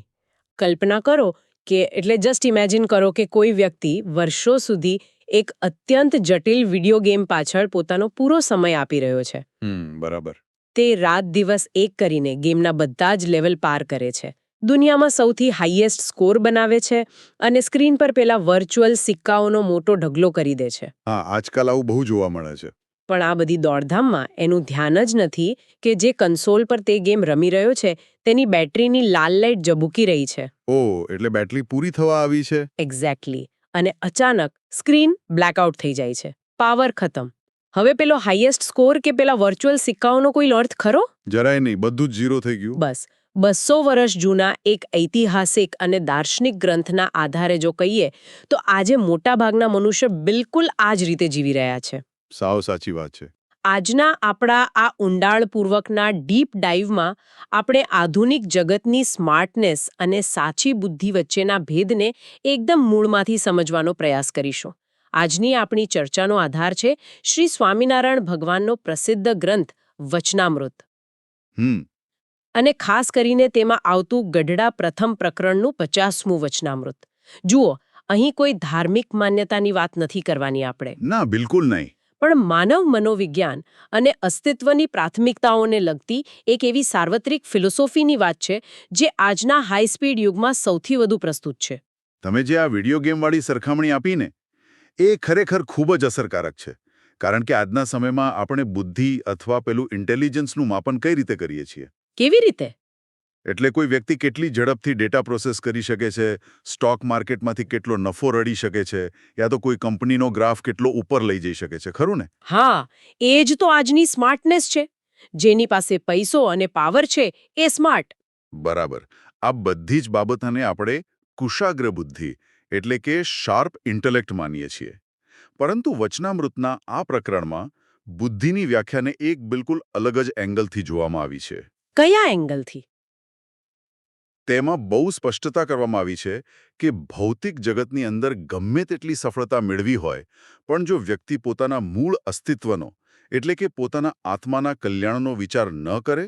S1: કલ્પના કરો કે એટલે જસ્ટ ઇમેજિન કરો કે કોઈ વ્યક્તિ વર્ષો સુધી એક અત્યંત જટિલ વિડિયો ગેમ પાછળ પોતાનો પૂરો સમય આપી રહ્યો છે.
S2: બરાબર.
S1: તે રાત દિવસ એક કરીને ગેમના બધા જ લેવલ પાર કરે છે, દુનિયામાં સૌથી હાઈએસ્ટ સ્કોર બનાવે છે અને સ્ક્રીન પર પેલા વર્ચ્યુઅલ સિક્કાઓનો મોટો ઢગલો કરી દે છે.
S2: હા, આજકાલ આવું બહુ જોવા મળે છે.
S1: પણ આ બધી દોડધામમાં એનું ધ્યાન જ નથી કે જે કન્સોલ પર તે ગેમ રમી રહ્યો છે તેની બેટરીની લાલ લાઈટ ઝબૂકી રહી છે.
S2: ઓહ, એટલે બેટરી પૂરી થવા આવી છે.
S1: એક્ઝેક્ટલી. અને અચાનક સ્ક્રીન બ્લેકઆઉટ થઈ જાય છે, પાવર ખતમ. હવે પેલો હાઈએસ્ટ સ્કોર કે પેલા વર્ચ્યુઅલ સિક્કાઓનો કોઈ અર્થ ખરો?
S2: જરાય નહીં, બધું જ ઝીરો થઈ ગયું.
S1: બસ, 200 વર્ષ જૂના એક ઐતિહાસિક અને દાર્શનિક ગ્રંથના આધારે જો કહીએ તો આજે મોટાભાગના મનુષ્ય બિલકુલ આ જ રીતે જીવી રહ્યા છે.
S2: સાવ સાચી વાત છે.
S1: આજના આપણા આ ઊંડાણપૂર્વકના ડીપ ડાઇવમાં આપણે આધુનિક જગતની સ્માર્ટનેસ અને સાચી બુદ્ધિ વચ્ચેના ભેદને એકદમ મૂળમાંથી સમજવાનો પ્રયાસ કરીશું. આજની આપણી ચર્ચાનો આધાર છે શ્રી સ્વામિનારાયણ ભગવાનનો પ્રસિદ્ધ ગ્રંથ વચનામૃત. અને ખાસ કરીને તેમાં આવતું ગઢડા પ્રથમ પ્રકરણનું 50મું વચનામૃત. જુઓ, અહીં કોઈ ધાર્મિક માન્યતાની વાત નથી કરવાની આપણે.
S2: ના, બિલકુલ નહીં.
S1: પણ માનવ મનોવિજ્ઞાન અને અસ્તિત્વની પ્રાથમિકતાઓને લગતી એક એવી સાર્વત્રિક ફિલોસોફીની વાત છે જે આજના હાઈ સ્પીડ યુગમાં સૌથી વધુ પ્રસ્તુત છે.
S2: તમે જે આ વિડીયો ગેમવાળી સરખામણી આપીને એ ખરેખર ખૂબ જ અસરકારક છે. કારણ કે આજના સમયમાં આપણે બુદ્ધિ અથવા પેલું ઇન્ટેલિજન્સનું માપન કઈ રીતે કરીએ છીએ?
S1: કેવી રીતે?
S2: એટલે કોઈ વ્યક્તિ કેટલી ઝડપથી ડેટા પ્રોસેસ કરી શકે છે, સ્ટોક માર્કેટમાંથી કેટલો નફો રળી શકે છે, યા તો કોઈ કંપનીનો ગ્રાફ કેટલો ઉપર લઈ જઈ શકે છે, ખરું ને?
S1: હા, એ જ તો આજની સ્માર્ટનેસ છે. જેની પાસે પૈસો અને પાવર છે એ સ્માર્ટ.
S2: બરાબર. આ બધી જ બાબતોને આપણે કુશાગ્ર બુદ્ધિ એટલે કે શાર્પ ઇન્ટેલેક્ટ માનીએ છીએ. પરંતુ વચનામૃતના આ પ્રકરણમાં બુદ્ધિની વ્યાખ્યાને એક બિલકુલ અલગ જ એંગલથી જોવામાં આવી છે.
S1: કયા એંગલથી?
S2: તેમાં બહુ સ્પષ્ટતા કરવામાં આવી છે કે ભૌતિક જગતની અંદર ગમે તેટલી સફળતા મેળવી હોય, પણ જો વ્યક્તિ પોતાના મૂળ અસ્તિત્વનો એટલે કે પોતાના આત્માના કલ્યાણનો વિચાર ન કરે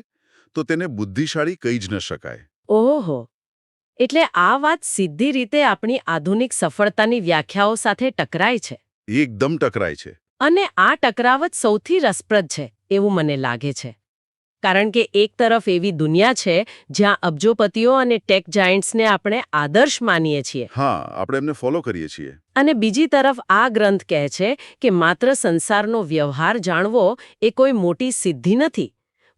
S2: તો તેને બુદ્ધિશાળી કહી જ ન શકાય.
S1: ઓહો, એટલે આ વાત સીધી રીતે આપણી આધુનિક સફળતાની વ્યાખ્યાઓ સાથે ટકરાય છે.
S2: એકદમ ટકરાય છે.
S1: અને આ ટકરાવ જ સૌથી રસપ્રદ છે એવું મને લાગે છે. કારણ કે એક તરફ એવી દુનિયા છે જ્યાં અબજોપતિઓ અને ટેક જાયન્ટ્સને આપણે આદર્શ માનીએ છીએ.
S2: હા, આપણે એમને ફોલો કરીએ છીએ.
S1: અને બીજી તરફ આ ગ્રંથ કહે છે કે માત્ર સંસારનો વ્યવહાર જાણવો એ કોઈ મોટી સિદ્ધિ નથી.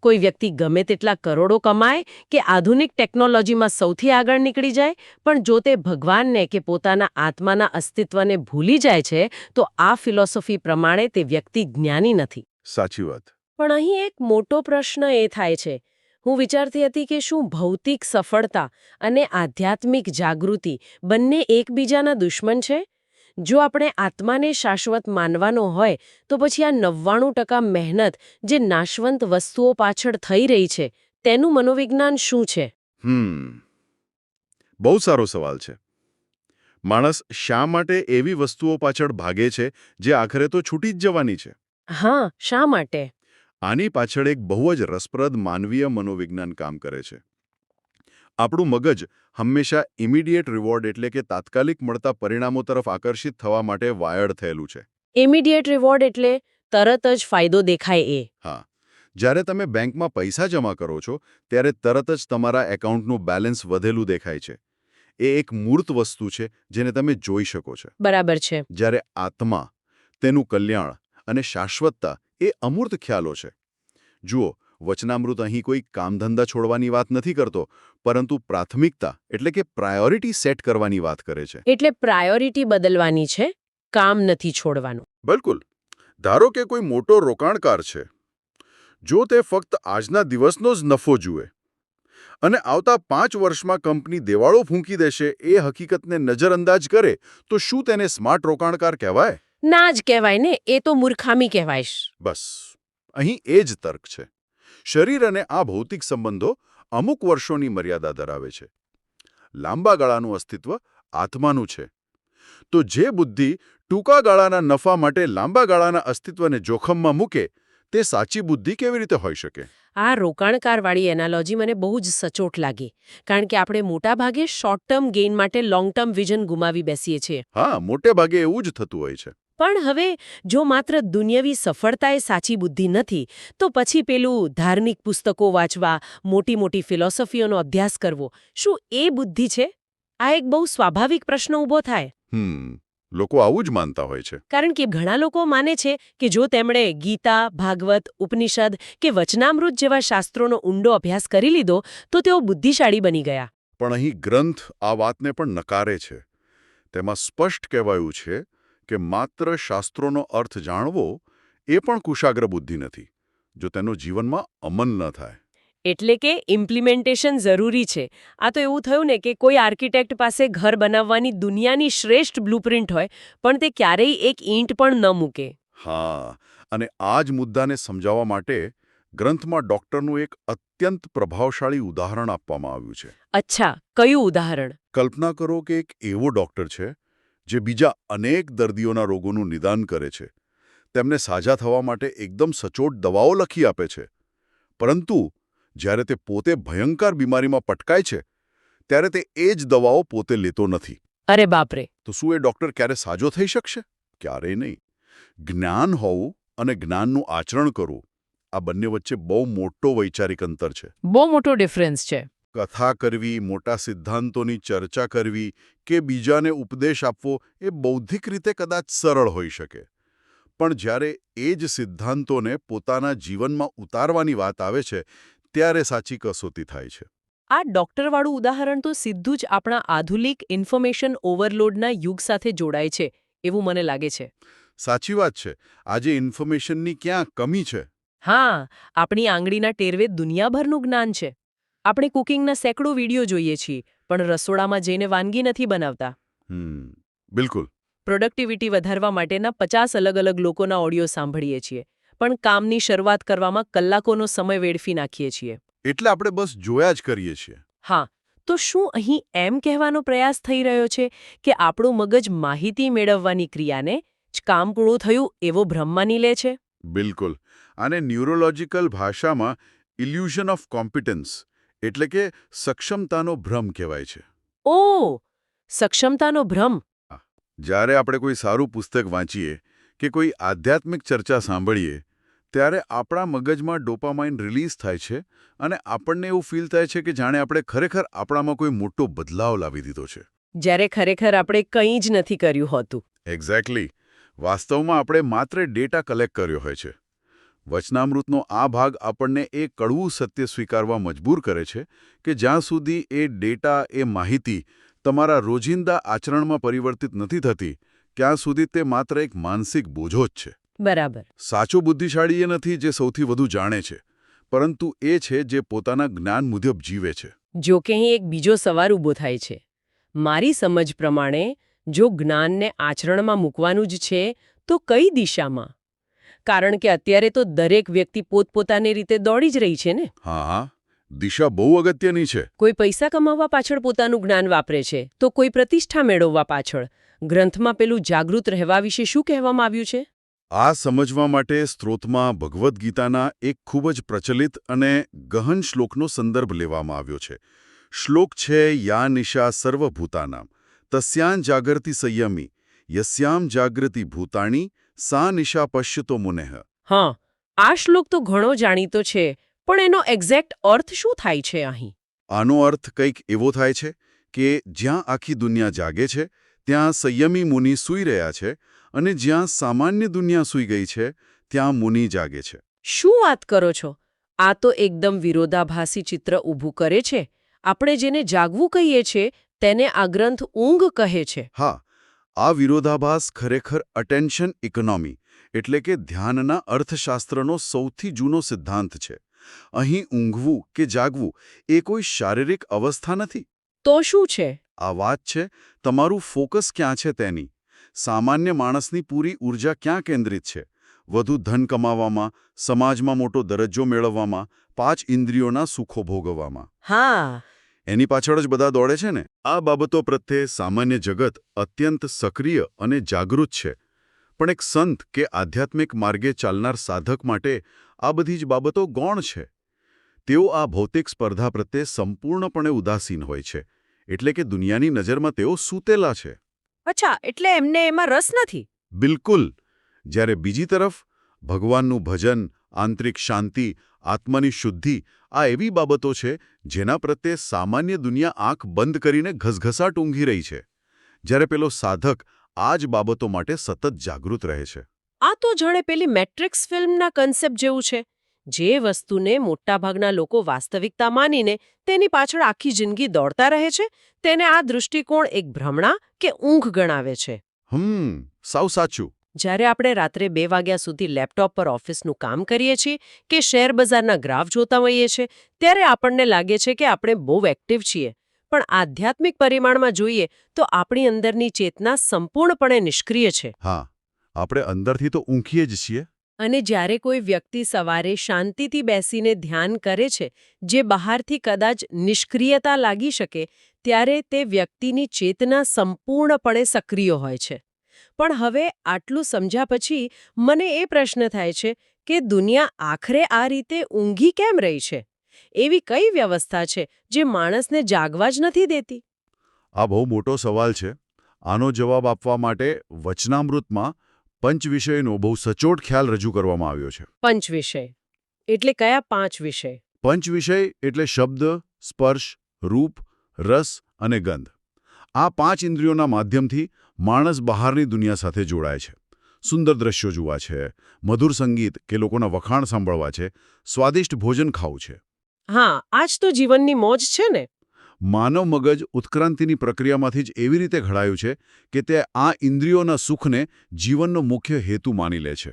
S1: કોઈ વ્યક્તિ ગમે તેટલા કરોડો કમાય કે આધુનિક ટેકનોલોજીમાં સૌથી આગળ નીકળી જાય, પણ જો તે ભગવાનને કે પોતાના આત્માના અસ્તિત્વને ભૂલી જાય છે તો આ ફિલોસોફી પ્રમાણે તે વ્યક્તિ જ્ઞાની નથી.
S2: સાચી વાત.
S1: પણ અહીં એક મોટો પ્રશ્ન એ થાય છે. હું વિચારતી હતી કે શું ભૌતિક સફળતા અને આધ્યાત્મિક જાગૃતિ બંને એકબીજાના દુશ્મન છે? જો આપણે આત્માને શાશ્વત માનવાનો હોય તો પછી આ 99% મહેનત જે નાશવંત વસ્તુઓ પાછળ થઈ રહી છે તેનું મનોવિજ્ઞાન શું છે?
S2: બહુ સારો સવાલ છે. માણસ શા માટે એવી વસ્તુઓ પાછળ ભાગે છે જે આખરે તો છૂટી જ જવાની છે?
S1: હા, શા માટે?
S2: આની પાછળ એક બહુ જ રસપ્રદ માનવીય મનોવિજ્ઞાન કામ કરે છે. આપણું મગજ હંમેશા ઇમિડિયેટ રિવોર્ડ એટલે કે તાત્કાલિક મળતા પરિણામો તરફ આકર્ષિત થવા માટે વાયર્ડ થયેલું છે.
S1: ઇમિડિયેટ રિવોર્ડ એટલે તરત જ ફાયદો દેખાય એ?
S2: હા. જ્યારે તમે બેંકમાં પૈસા જમા કરો છો ત્યારે તરત જ તમારા એકાઉન્ટનું બેલેન્સ વધેલું દેખાય છે. એ એક મૂર્ત વસ્તુ છે જેને તમે જોઈ શકો છો.
S1: બરાબર છે.
S2: જ્યારે આત્મા, તેનું કલ્યાણ અને શાશ્વતતા એ અમૂર્ત ખ્યાલો છે. જુઓ, વચનામૃત અહીં કોઈ કામધંધા છોડવાની વાત નથી કરતો, પરંતુ પ્રાથમિકતા એટલે કે પ્રાયોરિટી સેટ કરવાની વાત કરે છે.
S1: એટલે પ્રાયોરિટી બદલવાની છે, કામ નથી છોડવાનું.
S2: બિલકુલ. ધારો કે કોઈ મોટો રોકાણકાર છે. જો તે ફક્ત આજના દિવસનો જ નફો જુએ અને આવતા 5 વર્ષમાં કંપની દેવાળો ફૂંકી દેશે એ હકીકતને નજરઅંદાજ કરે તો શું તેને સ્માર્ટ રોકાણકાર કહેવાય?
S1: ના જ કહેવાય ને, એ તો મૂર્ખામી કહેવાય.
S2: બસ અહીં એ જ તર્ક છે. શરીર અને આ ભૌતિક સંબંધો અમુક વર્ષોની મર્યાદા ધરાવે છે. લાંબા ગાળાનું અસ્તિત્વ આત્માનું છે. તો જે બુદ્ધિ ટૂંકા ગાળાના નફા માટે લાંબા ગાળાના અસ્તિત્વને જોખમમાં મૂકે તે સાચી બુદ્ધિ કેવી રીતે હોઈ શકે?
S1: આ રોકાણકારવાળી એનાલોજી મને બહુ જ સચોટ લાગી, કારણ કે આપણે મોટાભાગે શોર્ટ ટર્મ ગેઇન માટે લોંગ ટર્મ વિઝન ગુમાવી બેસીએ છીએ.
S2: હા, મોટે ભાગે એવું જ થતું હોય છે.
S1: પણ હવે જો માત્ર દુન્યવી સફળતા એ સાચી બુદ્ધિ નથી, તો પછી પેલું ધાર્મિક પુસ્તકો વાંચવા, મોટી મોટી ફિલોસોફીઓનો અભ્યાસ કરવો, શું એ બુદ્ધિ છે? આ એક બહુ સ્વાભાવિક પ્રશ્ન ઊભો થાય.
S2: લોકો આવું જ માનતા હોય છે.
S1: કારણ કે ઘણા લોકો માને છે કે જો તેમણે ગીતા, ભાગવત, ઉપનિષદ કે વચનામૃત જેવા શાસ્ત્રોનો ઊંડો અભ્યાસ કરી લીધો તો તેઓ બુદ્ધિશાળી બની ગયા.
S2: પણ અહીં ગ્રંથ આ વાતને પણ નકારે છે. તેમાં સ્પષ્ટ કહેવાયું છે કે માત્ર શાસ્ત્રોનો અર્થ જાણવો એ પણ કુશાગ્ર બુદ્ધિ નથી, જો તેનો જીવનમાં અમલ ન થાય.
S1: એટલે કે ઇમ્પ્લિમેન્ટેશન જરૂરી છે. આ તો એવું થયું ને કે કોઈ આર્કિટેક્ટ પાસે ઘર બનાવવાની દુનિયાની શ્રેષ્ઠ બ્લુપ્રિન્ટ હોય પણ તે ક્યારેય એક ઈંટ પણ ન મૂકે.
S2: હા, અને આ જ મુદ્દાને સમજાવવા માટે ગ્રંથમાં ડૉક્ટરનું એક અત્યંત પ્રભાવશાળી ઉદાહરણ આપવામાં આવ્યું છે.
S1: અચ્છા, કયું ઉદાહરણ?
S2: કલ્પના કરો કે એક એવો ડૉક્ટર છે જે બીજા અનેક દર્દીઓના રોગોનું નિદાન કરે છે, તેમને સાજા થવા માટે એકદમ સચોટ દવાઓ લખી આપે છે. પરંતુ જ્યારે તે પોતે ભયંકર બીમારીમાં પટકાય છે ત્યારે તે એ જ દવાઓ પોતે લેતો નથી.
S1: અરે બાપરે!
S2: તો શું એ ડૉક્ટર ક્યારે સાજો થઈ શકશે? ક્યારેય નહીં. જ્ઞાન હોવું અને જ્ઞાનનું આચરણ કરવું, આ બંને વચ્ચે બહુ મોટો વૈચારિક અંતર છે.
S1: બહુ મોટો ડિફરન્સ છે.
S2: કથા કરવી, મોટા સિદ્ધાંતોની ચર્ચા કરવી કે બીજાને ઉપદેશ આપવો એ બૌદ્ધિક રીતે કદાચ સરળ હોઈ શકે. પણ જ્યારે એ જ સિદ્ધાંતોને પોતાના જીવનમાં ઉતારવાની વાત આવે છે ત્યારે સાચી કસોટી થાય છે.
S1: આ ડોક્ટરવાળું ઉદાહરણ તો સીધું જ આપણા આધુનિક ઇન્ફોર્મેશન ઓવરલોડના યુગ સાથે જોડાય છે એવું મને લાગે છે.
S2: સાચી વાત છે. આજે ઇન્ફોર્મેશનની ક્યાં કમી છે?
S1: હા, આપણી આંગળીના ટેરવે દુનિયાભરનું જ્ઞાન છે. આપણે કુકિંગના સેંકડો વિડીયો જોઈએ છીએ પણ રસોડામાં જઈને વાનગી નથી બનાવતા.
S2: બિલકુલ.
S1: પ્રોડક્ટિવિટી વધારવા માટેના 50 અલગ-અલગ લોકોના ઓડિયો સાંભળીએ છીએ પણ કામની શરૂઆત કરવામાં કલાકોનો સમય વેડફી નાખીએ છીએ.
S2: એટલે આપણે બસ જોયા જ કરીએ છીએ.
S1: હા, તો શું અહીં એમ કહેવાનો પ્રયાસ થઈ રહ્યો છે કે આપણું મગજ માહિતી મેળવવાની ક્રિયાને જ કામ પૂરું થયું એવો ભ્રમ માની લે છે?
S2: બિલકુલ. આને ન્યુરોલોજીકલ ભાષામાં ઇલ્યુઝન ઓફ કોમ્પિટન્સ એટલે કે સક્ષમતાનો ભ્રમ કહેવાય છે.
S1: ઓહ! સક્ષમતાનો ભ્રમ.
S2: જ્યારે આપણે કોઈ સારું પુસ્તક વાંચીએ કે કોઈ આધ્યાત્મિક ચર્ચા સાંભળીએ ત્યારે આપણા મગજમાં ડોપામાઇન રિલીઝ થાય છે અને આપણને એવું ફીલ થાય છે કે જાણે આપણે ખરેખર આપણામાં કોઈ મોટો બદલાવ લાવી દીધો છે.
S1: જ્યારે ખરેખર આપણે કંઈ જ નથી કર્યું હોતું.
S2: એક્ઝેક્ટલી. વાસ્તવમાં આપણે માત્ર ડેટા કલેક્ટ કર્યો હોય છે. વચનામૃતનો આ ભાગ આપણને એ કડવું સત્ય સ્વીકારવા મજબૂર કરે છે કે જ્યાં સુધી એ ડેટા, એ માહિતી તમારા રોજિંદા આચરણમાં પરિવર્તિત નથી થતી ત્યાં સુધી તે માત્ર એક માનસિક બોજો જ છે.
S1: બરાબર.
S2: સાચો બુદ્ધિશાળી એ નથી જે સૌથી વધુ જાણે છે, પરંતુ એ છે જે પોતાના જ્ઞાન મુજબ જીવે છે.
S1: જો કે અહીં એક બીજો સવાલ ઊભો થાય છે. મારી સમજ પ્રમાણે જો જ્ઞાનને આચરણમાં મૂકવાનું જ છે તો કઈ દિશામાં? કારણ કે અત્યારે તો દરેક વ્યક્તિ પોતપોતાની રીતે દોડી જ રહી છે ને.
S2: હા, દિશા બહુ અગત્યની છે.
S1: કોઈ પૈસા કમાવવા પાછળ પોતાનું જ્ઞાન વાપરે છે તો કોઈ પ્રતિષ્ઠા મેળવવા પાછળ. ગ્રંથમાં પેલું જાગૃત રહેવા વિશે શું કહેવામાં આવ્યું છે?
S2: આ સમજવા માટે સ્ત્રોતમાં ભગવદ્ ગીતાના એક ખૂબ જ પ્રચલિત અને ગહન શ્લોકનો સંદર્ભ લેવામાં આવ્યો છે. શ્લોક છે યા નિશા સર્વભૂતાનામ તસ્યાં જાગૃતિ સંયમી યસ્યામ જાગૃતિ ભૂતાણી સા નિશા પશ્યતો મુનેહ.
S1: હા, આ શ્લોક તો ઘણો જાણીતો છે પણ એનો એક્ઝેક્ટ અર્થ શું થાય છે અહીં?
S2: આનો અર્થ કંઈક એવો થાય છે કે જ્યાં આખી દુનિયા જાગે છે ત્યાં સંયમી મુનિ સૂઈ રહ્યા છે અને જ્યાં સામાન્ય દુનિયા સૂઈ ગઈ છે ત્યાં મુનિ જાગે છે.
S1: શું વાત કરો છો? આ તો એકદમ વિરોધાભાસી ચિત્ર ઊભું કરે છે. આપણે જેને જાગવું કહીએ છીએ તેને આ ગ્રંથ ઊંઘ કહે છે.
S2: હા, આ વિરોધાભાસ ખરેખર અટેન્શન ઇકોનોમી એટલે કે ધ્યાનના અર્થશાસ્ત્રનો સૌથી જૂનો સિદ્ધાંત છે. અહીં ઊંઘવું કે જાગવું એ કોઈ શારીરિક અવસ્થા નથી.
S1: તો શું છે?
S2: આ વાત છે તમારું ફોકસ ક્યાં છે તેની. સામાન્ય માણસની પૂરી ઊર્જા ક્યાં કેન્દ્રિત છે? વધુ ધન કમાવામાં, સમાજમાં મોટો દરજ્જો મેળવવામાં, 5 ઇન્દ્રિયોના સુખો ભોગવવામાં.
S1: હા,
S2: એની પાછળ જ બધા દોડે છે ને. આ બાબતો પ્રત્યે સામાન્ય જગત અત્યંત સક્રિય અને જાગૃત છે. પણ એક સંત કે આધ્યાત્મિક માર્ગે ચાલનાર સાધક માટે આ બધી જ બાબતો ગૌણ છે. તેઓ આ ભૌતિક સ્પર્ધા પ્રત્યે સંપૂર્ણપણે ઉદાસીન હોય છે. એટલે કે દુનિયાની નજરમાં તેઓ સૂતેલા છે.
S1: અચ્છા, એટલે એમને એમાં રસ નથી.
S2: બિલકુલ. જ્યારે બીજી તરફ ભગવાનનું ભજન, આંતરિક શાંતિ, આત્માની શુદ્ધિ આ એવી બાબતો છે જેના પ્રત્યે સામાન્ય દુનિયા આંખ બંધ કરીને ઘસઘસાટ ઊંઘી રહી છે. જ્યારે પેલો સાધક આ જ બાબતો માટે સતત જાગૃત રહે છે.
S1: આ તો જાણે પેલી મેટ્રિક્સ ફિલ્મના કન્સેપ્ટ જેવું છે. જે વસ્તુને મોટાભાગના લોકો વાસ્તવિકતા માનીને તેની પાછળ આખી જિંદગી દોડતા રહે છે તેને આ દૃષ્ટિકોણ એક ભ્રમણા કે ઊંઘ ગણાવે છે.
S2: સાવ સાચું.
S1: જ્યારે આપણે રાત્રે 2 વાગ્યા સુધી લેપટોપ પર ઓફિસનું કામ કરીએ છીએ કે શેર બજારના ગ્રાફ જોતા હોઈએ છીએ ત્યારે આપણને લાગે છે કે આપણે બહુ એક્ટિવ છીએ, પણ આધ્યાત્મિક પરિમાણમાં જોઈએ તો આપણી અંદરની ચેતના સંપૂર્ણપણે નિષ્ક્રિય છે.
S2: હા, આપણે અંદરથી તો ઊંઘીએ જ છીએ.
S1: અને જ્યારે કોઈ વ્યક્તિ સવારે શાંતિથી બેસીને ધ્યાન કરે છે, જે બહારથી કદાચ નિષ્ક્રિયતા લાગી શકે, ત્યારે તે વ્યક્તિની ચેતના સંપૂર્ણપણે સક્રિય હોય છે. પણ હવે આટલું સમજ્યા પછી મને એ પ્રશ્ન થાય છે કે દુનિયા આખરે આ રીતે ઊંઘી કેમ રહી છે? એવી કઈ વ્યવસ્થા છે જે માણસને જાગવા જ નથી દેતી?
S2: આ બહુ મોટો સવાલ છે. આનો જવાબ આપવા માટે વચનામૃતમાં પંચ વિષયનો બહુ સચોટ ખ્યાલ રજૂ કરવામાં આવ્યો છે.
S1: પંચ વિષય એટલે કયા 5 વિષય?
S2: પંચ વિષય એટલે શબ્દ, સ્પર્શ, રૂપ, રસ અને ગંધ. આ 5 ઇન્દ્રિયોના માધ્યમથી માણસ બહારની દુનિયા સાથે જોડાય છે. સુંદર દ્રશ્યો જોવા છે, મધુર સંગીત કે લોકોના વખાણ સાંભળવા છે, સ્વાદિષ્ટ ભોજન ખાવું છે.
S1: હા, આ જ તો જીવનની મોજ છે ને.
S2: માનવ મગજ ઉત્ક્રાંતિની પ્રક્રિયામાંથી જ એવી રીતે ઘડાયું છે કે તે આ ઇન્દ્રિયોના સુખને જીવનનો મુખ્ય હેતુ માની લે છે.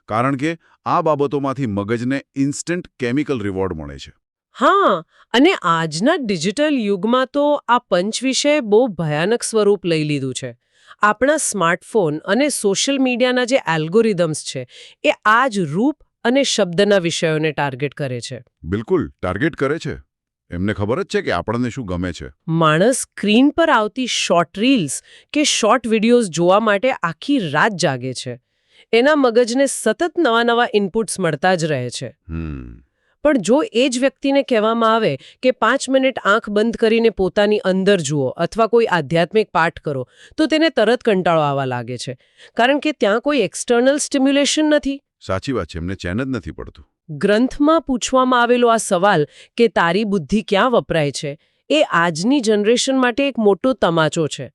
S2: કારણ કે આ બાબતોમાંથી મગજને ઇન્સ્ટન્ટ કેમિકલ રિવોર્ડ મળે છે.
S1: હા, અને આજના ડિજિટલ યુગમાં તો આ પંચ વિષય બહુ ભયાનક સ્વરૂપ લઈ લીધું છે. આપણા સ્માર્ટફોન અને સોશિયલ મીડિયાના જે એલ્ગોરિધમ્સ છે એ આ જ રૂપ અને શબ્દના વિષયોને ટાર્ગેટ કરે છે.
S2: બિલકુલ ટાર્ગેટ કરે છે. એમને ખબર જ છે કે આપણને શું ગમે છે.
S1: માણસ સ્ક્રીન પર આવતી શોર્ટ રીલ્સ કે શોર્ટ વિડીયોઝ જોવા માટે આખી રાત જાગે છે. એના મગજને સતત નવા ઇનપુટ્સ મળતા જ રહે છે. પણ જો એ જ વ્યક્તિને કહેવામાં આવે કે 5 મિનિટ આંખ બંધ કરીને પોતાની અંદર જુઓ અથવા કોઈ આધ્યાત્મિક પાઠ કરો, તો તેને તરત કંટાળો આવવા લાગે છે. કારણ કે ત્યાં કોઈ એક્સટર્નલ સ્ટિમ્યુલેશન નથી.
S2: સાચી વાત છે, એમને ચેન જ નથી પડતું.
S1: ગ્રંથમાં પૂછવામાં આવેલો આ સવાલ કે તારી બુદ્ધિ ક્યાં વપરાય છે, એ આજની જનરેશન માટે એક મોટો તમાચો છે.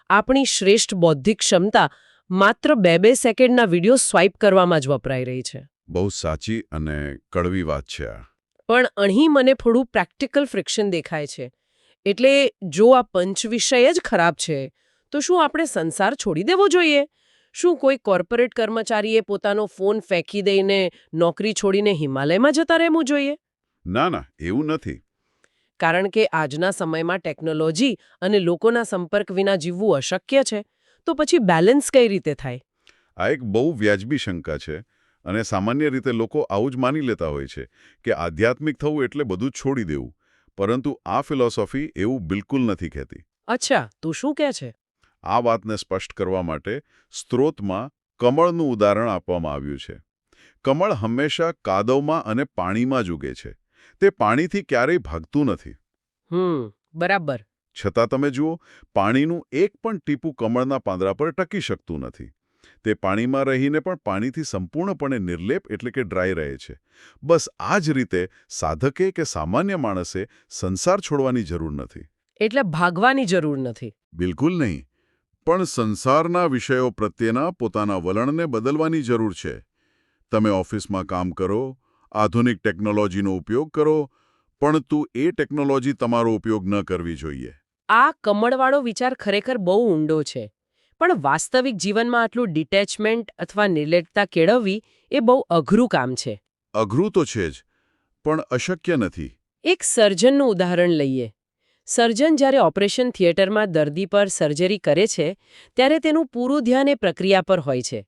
S1: આપણી શ્રેષ્ઠ બૌદ્ધિક ક્ષમતા માત્ર 2-2 સેકન્ડના વિડીયો સ્વાઇપ કરવામાં જ વપરાઈ રહી છે.
S2: બહુ સાચી અને કડવી વાત છે આ.
S1: પણ અહીં મને થોડું પ્રેક્ટિકલ ફ્રિક્શન દેખાય છે. એટલે જો આ પંચ વિષય જ ખરાબ છે, તો શું આપણે સંસાર છોડી દેવો જોઈએ? શું કોઈ કોર્પોરેટ કર્મચારીએ પોતાનો ફોન ફેંકી દઈને નોકરી છોડીને હિમાલયમાં જતા રહેવું જોઈએ?
S2: ના, એવું નથી.
S1: કારણ કે આજના સમયમાં ટેકનોલોજી અને લોકોના સંપર્ક વિના જીવવું અશક્ય છે. તો પછી બેલેન્સ કઈ રીતે થાય?
S2: આ એક બહુ વ્યાજબી શંકા છે અને સામાન્ય રીતે લોકો આવું જ માની લેતા હોય છે કે આધ્યાત્મિક થવું એટલે બધું છોડી દેવું. પરંતુ આ ફિલોસોફી એવું બિલકુલ નથી કહેતી.
S1: અચ્છા, તું શું કહે છે?
S2: આ વાતને સ્પષ્ટ કરવા માટે સ્ત્રોતમાં કમળનું ઉદાહરણ આપવામાં આવ્યું છે. કમળ હંમેશા કાદવમાં અને પાણીમાં જ ઉગે છે. તે પાણીથી ક્યારેય ભાગતું નથી.
S1: બરાબર.
S2: છતાં તમે જુઓ, પાણીનું એક પણ ટીપું કમળના પાંદડા પર ટકી શકતું નથી. તે પાણીમાં રહીને પણ પાણીથી સંપૂર્ણપણે નિર્લેપ એટલે કે ડ્રાય રહે છે. બસ આ જ રીતે સાધકે કે સામાન્ય માણસે સંસાર છોડવાની જરૂર નથી.
S1: એટલે ભાગવાની જરૂર નથી.
S2: બિલકુલ નહીં. પણ સંસારના વિષયો પ્રત્યેના પોતાના વલણને બદલવાની જરૂર છે. તમે ઓફિસમાં કામ કરો, આધુનિક ટેકનોલોજીનો ઉપયોગ કરો, પણ એ ટેકનોલોજી તમારો ઉપયોગ ન કરવી જોઈએ.
S1: આ કમળવાળો વિચાર ખરેખર બહુ ઊંડો છે. પણ વાસ્તવિક જીવનમાં આટલું ડિટેચમેન્ટ અથવા નિર્લેપતા કેળવવી એ બહુ અઘરું કામ છે.
S2: અઘરું તો છે જ, પણ અશક્ય નથી.
S1: એક સર્જનનું ઉદાહરણ લઈએ. સર્જન જ્યારે ઓપરેશન થિયેટરમાં દર્દી પર સર્જરી કરે છે, ત્યારે તેનું પૂરું ધ્યાન એ પ્રક્રિયા પર હોય છે.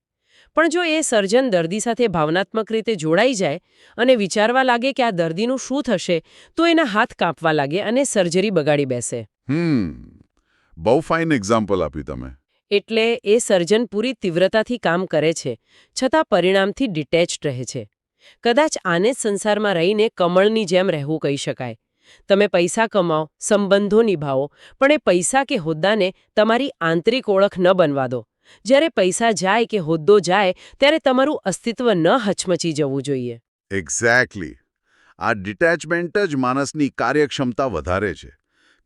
S1: પણ જો એ સર્જન દર્દી સાથે ભાવનાત્મક રીતે જોડાઈ જાય અને વિચારવા લાગે કે આ દર્દીનું શું થશે, તો એના હાથ કાંપવા લાગે અને સર્જરી બગાડી બેસે.
S2: બહુ ફાઇન એક્ઝામ્પલ આપ્યું તમે.
S1: એટલે એ સર્જન પૂરી તીવ્રતાથી કામ કરે છે, છતાં પરિણામથી ડિટેચ્ડ રહે છે. કદાચ આને જ સંસારમાં રહીને કમળની જેમ રહેવું કહી શકાય. તમે પૈસા કમાઓ, સંબંધો નિભાવો, પણ એ પૈસા કે હોદ્દાને તમારી આંતરિક ઓળખ ન બનવા દો. જ્યારે પૈસા જાય કે હોદ્દો જાય, ત્યારે તમારું અસ્તિત્વ ન હચમચી જવું જોઈએ.
S2: એક્ઝેક્ટલી. આ ડિટેચમેન્ટ જ માણસની કાર્યક્ષમતા વધારે છે.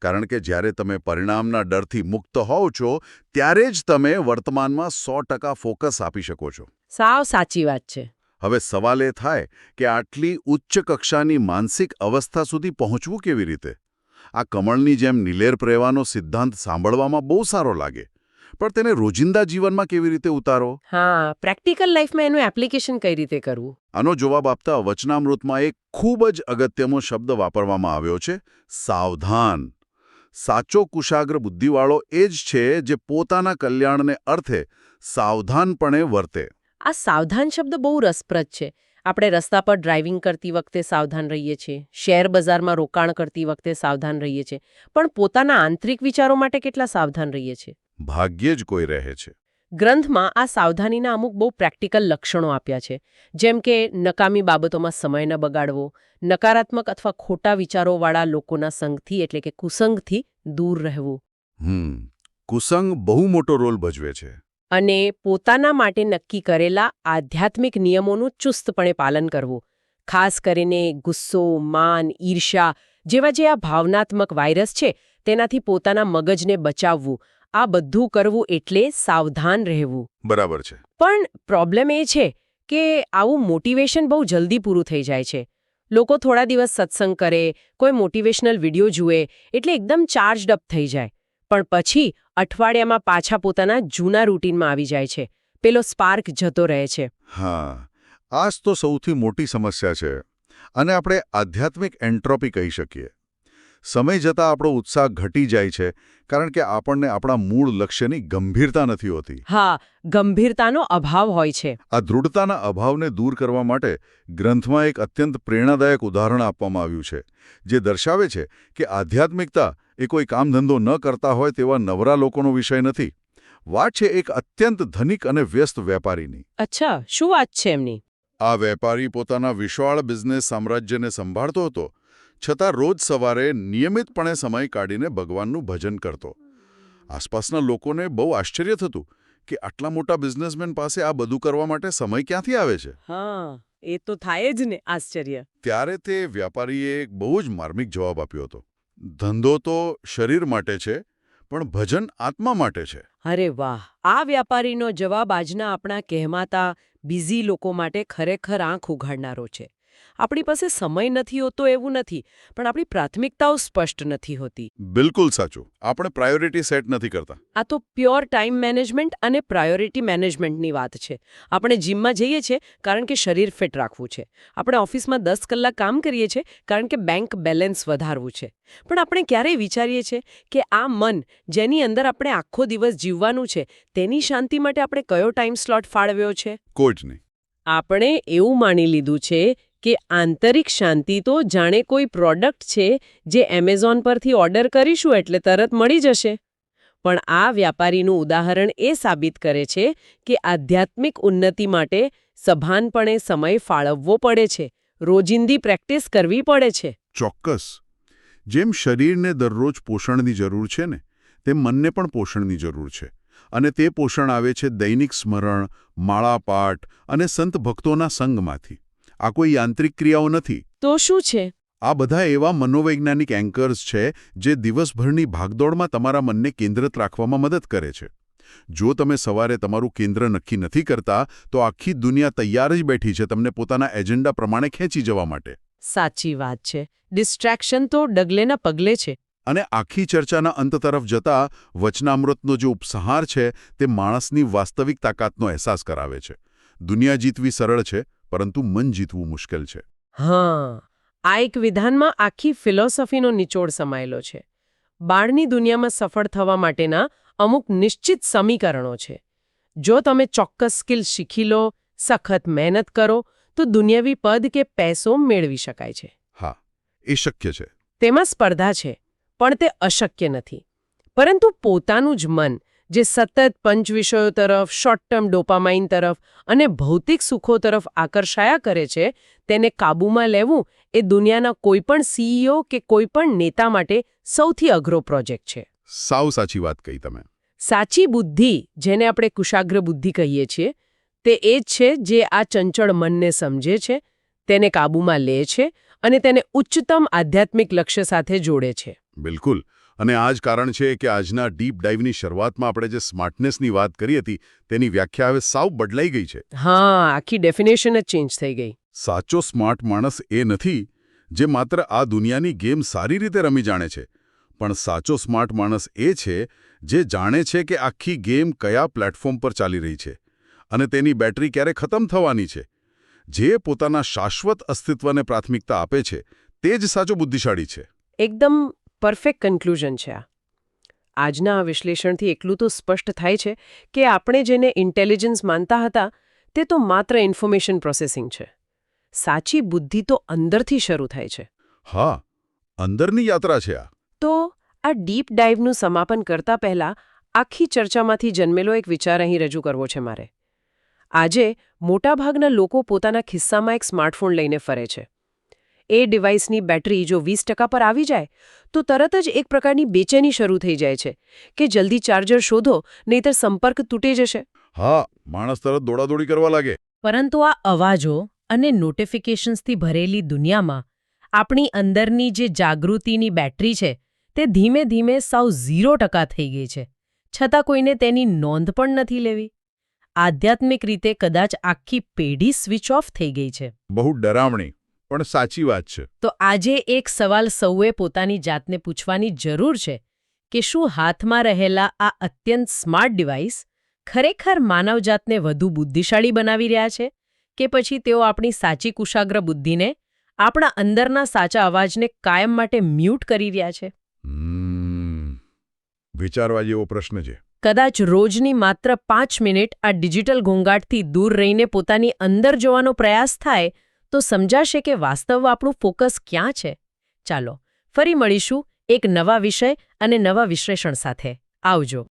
S2: કારણ કે જ્યારે તમે પરિણામના ડરથી મુક્ત હોવ છો, ત્યારે જ તમે વર્તમાનમાં 100% ફોકસ આપી શકો છો.
S1: સાવ સાચી વાત છે.
S2: હવે સવાલ એ થાય કે આટલી ઉચ્ચ કક્ષાની માનસિક અવસ્થા સુધી પહોંચવું કેવી રીતે? આ કમળની જેમ નિલેર્પ રહેવાનો સિદ્ધાંત સાંભળવામાં બહુ સારો લાગે, પણ તેને રોજિંદા જીવનમાં કેવી રીતે ઉતારો?
S1: હા, પ્રેક્ટિકલ લાઈફમાં એનું એપ્લિકેશન કઈ રીતે કરવું?
S2: આનો જવાબ આપતા વચનામૃતમાં એક ખૂબ જ અગત્યનો શબ્દ વાપરવામાં આવ્યો છે, સાવધાન. સાચો કુશાગ્ર બુદ્ધિવાળો એ જ છે જે પોતાના કલ્યાણને અર્થે સાવધાનપણે વર્તે.
S1: આ સાવધાન શબ્દ બહુ રસપ્રદ છે. આપણે રસ્તા પર ડ્રાઇવિંગ કરતી વખતે સાવધાન રહીએ છીએ, શેર બજારમાં રોકાણ કરતી વખતે સાવધાન રહીએ છીએ, પણ પોતાના આંતરિક વિચારો માટે કેટલા સાવધાન રહીએ છીએ?
S2: ભાગ્યે જ કોઈ રહે છે.
S1: ગ્રંથમાં આ સાવધાનીના અમુક બહુ પ્રેક્ટિકલ લક્ષણો આપ્યા છે, જેમ કે નકામી બાબતોમાં સમય ન બગાડવો, નકારાત્મક અથવા ખોટા વિચારોવાળા લોકોના સંગથી એટલે કે કુસંગથી દૂર રહેવું,
S2: કુસંગ બહુ મોટો રોલ ભજવે છે.
S1: અને પોતાના માટે નક્કી કરેલા આધ્યાત્મિક નિયમોનું ચુસ્તપણે પાલન કરવું. ખાસ કરીને ગુસ્સો, માન, ઈર્ષ્યા જેવા જે આ ભાવનાત્મક વાયરસ છે તેનાથી પોતાના મગજને બચાવવું, આ બધું કરવું એટલે સાવધાન રહેવું.
S2: બરાબર છે.
S1: પણ પ્રોબ્લેમ એ છે કે આવું મોટિવેશન બહુ જલ્દી પૂરું થઈ જાય છે. લોકો થોડા દિવસ સત્સંગ કરે, કોઈ મોટિવેશનલ વિડિયો જુએ એટલે એકદમ ચાર્જડ અપ થઈ જાય, પણ પછી અઠવાડિયામાં પાછા પોતાના જૂના રૂટીનમાં આવી જાય છે. પેલો સ્પાર્ક જતો રહે છે.
S2: હા, આ જ તો સૌથી મોટી સમસ્યા છે, અને આપણે આધ્યાત્મિક એન્ટ્રોપી કહી શકીએ. સમય જતાં આપણો ઉત્સાહ ઘટી જાય છે કારણ કે આપણને આપણા મૂળ લક્ષ્યની ગંભીરતા નથી હોતી.
S1: હા, ગંભીરતાનો અભાવ હોય છે.
S2: આ દૃઢતાના અભાવને દૂર કરવા માટે ગ્રંથમાં એક અત્યંત પ્રેરણાદાયક ઉદાહરણ આપવામાં આવ્યું છે, જે દર્શાવે છે કે આધ્યાત્મિકતા એ કોઈ કામધંધો ન કરતા હોય તેવા નવરા લોકોનો વિષય નથી. વાત છે એક અત્યંત ધનિક અને વ્યસ્ત વેપારીની.
S1: અચ્છા, શું વાત છે એમની?
S2: આ વેપારી પોતાના વિશાળ બિઝનેસ સામ્રાજ્યને સંભાળતો હતો, છતાં રોજ સવારે નિયમિતપણે સમય કાઢીને ભગવાનનું ભજન કરતો. આસપાસના લોકોને બહુ આશ્ચર્ય થતું કે આટલા મોટા બિઝનેસમેન પાસે આ બધું કરવા માટે સમય ક્યાંથી આવે છે.
S1: હા, એ તો થાય જ ને, આશ્ચર્ય.
S2: ત્યારે તે વ્યાપારીએ એક બહુ જ માર્મિક જવાબ આપ્યો હતો. ધંધો તો શરીર માટે છે, પણ ભજન આત્મા માટે છે.
S1: અરે વાહ! આ વ્યાપારીનો જવાબ આજના આપણા કહેમાતા બિઝી લોકો માટે ખરેખર આંખ ઉઘાડનારો છે. આપણી પાસે સમય નથી હોતો એવું નથી, પણ આપણી પ્રાથમિકતાઓ સ્પષ્ટ નથી હોતી.
S2: બિલકુલ સાચું. આપણે પ્રાયોરિટી સેટ નથી કરતા.
S1: આ તો પ્યોર ટાઈમ મેનેજમેન્ટ અને પ્રાયોરિટી મેનેજમેન્ટની વાત છે. આપણે જીમમાં જઈએ છીએ કારણ કે શરીર ફિટ રાખવું છે. આપણે ઓફિસમાં 10 કલાક કામ કરીએ છીએ કારણ કે બેંક બેલેન્સ વધારવું છે. પણ આપણે ક્યારેય વિચારીએ છીએ કે આ મન જેની અંદર આપણે આખો દિવસ જીવવાનું છે તેની શાંતિ માટે આપણે કયો ટાઈમ સ્લોટ ફાળવ્યો છે?
S2: કોઈ જ નહીં.
S1: આપણે એવું માની લીધું છે કે આંતરિક શાંતિ તો જાણે કોઈ પ્રોડક્ટ છે જે એમેઝોન પરથી ઓર્ડર કરીશું એટલે તરત મળી જશે. પણ આ વ્યાપારીનું ઉદાહરણ એ સાબિત કરે છે કે આધ્યાત્મિક ઉન્નતિ માટે સભાનપણે સમય ફાળવવો પડે છે, રોજિંદી પ્રેક્ટિસ કરવી પડે છે.
S2: ચોક્કસ. જેમ શરીરને દરરોજ પોષણની જરૂર છે ને, તેમ મનને પણ પોષણની જરૂર છે. અને તે પોષણ આવે છે દૈનિક સ્મરણ, માળાપાઠ અને સંત ભક્તોના સંગમાંથી. આ કોઈ યાંત્રિક ક્રિયાઓ નથી.
S1: તો શું છે?
S2: આ બધા એવા મનોવૈજ્ઞાનિક એન્કર્સ છે જે દિવસભરની ભાગદોડમાં તમારા મનને કેન્દ્રિત રાખવામાં મદદ કરે છે. જો તમે સવારે તમારું કેન્દ્ર નક્કી નથી કરતા, તો આખી દુનિયા તૈયાર જ બેઠી છે તમને પોતાના એજન્ડા પ્રમાણે ખેંચી જવા માટે.
S1: સાચી વાત છે. ડિસ્ટ્રેક્શન તો ડગલેના પગલે છે.
S2: અને આખી ચર્ચાના અંત તરફ જતા વચનામૃતનો જે ઉપસંહાર છે તે માણસની વાસ્તવિક તાકાતનો અહેસાસ કરાવે છે. દુનિયા જીતવી સરળ છે, પરંતુ મન જીતવું મુશ્કેલ છે.
S1: હા, આ એક વિધાનમાં આખી ફિલોસોફીનો નિચોડ સમાયેલો છે. બાળની દુનિયામાં સફળ થવા માટેના અમુક નિશ્ચિત સમીકરણો છે. જો તમે ચોક્કસ સ્કિલ શીખી લો, સખત મહેનત કરો, તો દુનિયાવી પદ કે પૈસો મેળવી શકાય છે.
S2: હા, એ શક્ય છે.
S1: તેમાં સ્પર્ધા છે, પણ તે અશક્ય નથી. પરંતુ પોતાનું જ મન જે સતત પંચ વિષયો તરફ, શોર્ટ ટર્મ ડોપામાઇન તરફ અને ભૌતિક સુખો તરફ આકર્ષાયા કરે છે, તેને કાબૂમાં લેવું એ દુનિયાના કોઈપણ સીઈઓ કે કોઈપણ નેતા માટે સૌથી અઘરો પ્રોજેક્ટ છે.
S2: સાવ સાચી વાત કહી તમે.
S1: સાચી બુદ્ધિ, જેને આપણે કુશાગ્ર બુદ્ધિ કહીએ છીએ, તે એ જ છે જે આ ચંચળ મનને સમજે છે, તેને કાબૂમાં લે છે અને તેને ઉચ્ચતમ આધ્યાત્મિક લક્ષ્ય સાથે જોડે છે.
S2: બિલકુલ. અને આ જ કારણ છે કે આજના ડીપ ડાઇવની શરૂઆતમાં આપણે જે સ્માર્ટનેસની વાત કરી હતી તેની વ્યાખ્યા હવે સાવ બદલાઈ ગઈ છે.
S1: હા, આખી ડેફિનેશન જ ચેન્જ થઈ ગઈ.
S2: સાચો સ્માર્ટ માણસ એ નથી જે માત્ર આ દુનિયાની ગેમ સારી રીતે રમી જાણે છે, પણ સાચો સ્માર્ટ માણસ એ છે જે જાણે છે કે આખી ગેમ કયા પ્લેટફોર્મ પર ચાલી રહી છે અને તેની બેટરી ક્યારે ખતમ થવાની છે, જે પોતાના શાશ્વત અસ્તિત્વને પ્રાથમિકતા આપે છે, તે જ સાચો બુદ્ધિશાળી છે.
S1: એકદમ પરફેક્ટ કન્ક્લુઝન છે આ. આજના આ વિશ્લેષણથી એટલું તો સ્પષ્ટ થાય છે કે આપણે જેને ઇન્ટેલિજન્સ માનતા હતા તે તો માત્ર ઇન્ફોર્મેશન પ્રોસેસિંગ છે. સાચી બુદ્ધિ તો અંદરથી શરૂ થાય છે.
S2: હા, અંદરની યાત્રા છે આ.
S1: તો આ ડીપ ડાઇવનું સમાપન કરતા પહેલા આખી ચર્ચામાંથી જન્મેલો એક વિચાર અહીં રજૂ કરવો છે મારે. આજે મોટાભાગના લોકો પોતાના ખિસ્સામાં એક સ્માર્ટફોન લઈને ફરે છે. એ ડિવાઇસની બેટરી જો 20% પર આવી જાય તો તરત જ એક પ્રકારની બેચેની શરૂ થઈ જાય છે કે જલ્દી ચાર્જર શોધો નહીંતર સંપર્ક તૂટી જશે.
S2: હા, માણસ તરત દોડાદોડી કરવા લાગે.
S3: પરંતુ આ અવાજો અને નોટિફિકેશન્સથી ભરેલી દુનિયામાં આપણી અંદરની જે જાગૃતિની બેટરી છે તે ધીમે ધીમે સાવ 0% થઈ ગઈ છે, છતાં કોઈને તેની નોંધ પણ નથી લેવી. આધ્યાત્મિક રીતે કદાચ આખી પેઢી સ્વિચ ઓફ થઈ ગઈ છે.
S2: બહુ ડરામણી પણ સાચી વાત છે.
S3: તો આજે એક સવાલ સૌએ પોતાની જાતને પૂછવાની જરૂર છે કે શું હાથમાં રહેલા આ અત્યંત સ્માર્ટ ડિવાઇસ ખરેખર માનવજાતને વધુ બુદ્ધિશાળી બનાવી રહ્યા છે કે પછી તેઓ આપણી સાચી કુશાગ્ર બુદ્ધિને, આપણા અંદરના સાચા અવાજને કાયમ માટે મ્યુટ કરી રહ્યા છે?
S2: વિચારવા જેવો પ્રશ્ન છે.
S3: કદાચ રોજની માત્ર 5 મિનિટ આ ડિજિટલ ઘોંઘાટથી દૂર રહીને પોતાની અંદર જોવાનો પ્રયાસ થાય તો સમજાશે કે વાસ્તવમાં આપણું ફોકસ ક્યાં છે. ચાલો ફરી મળીશું એક નવા વિષય અને નવા વિશ્લેષણ સાથે. આવજો.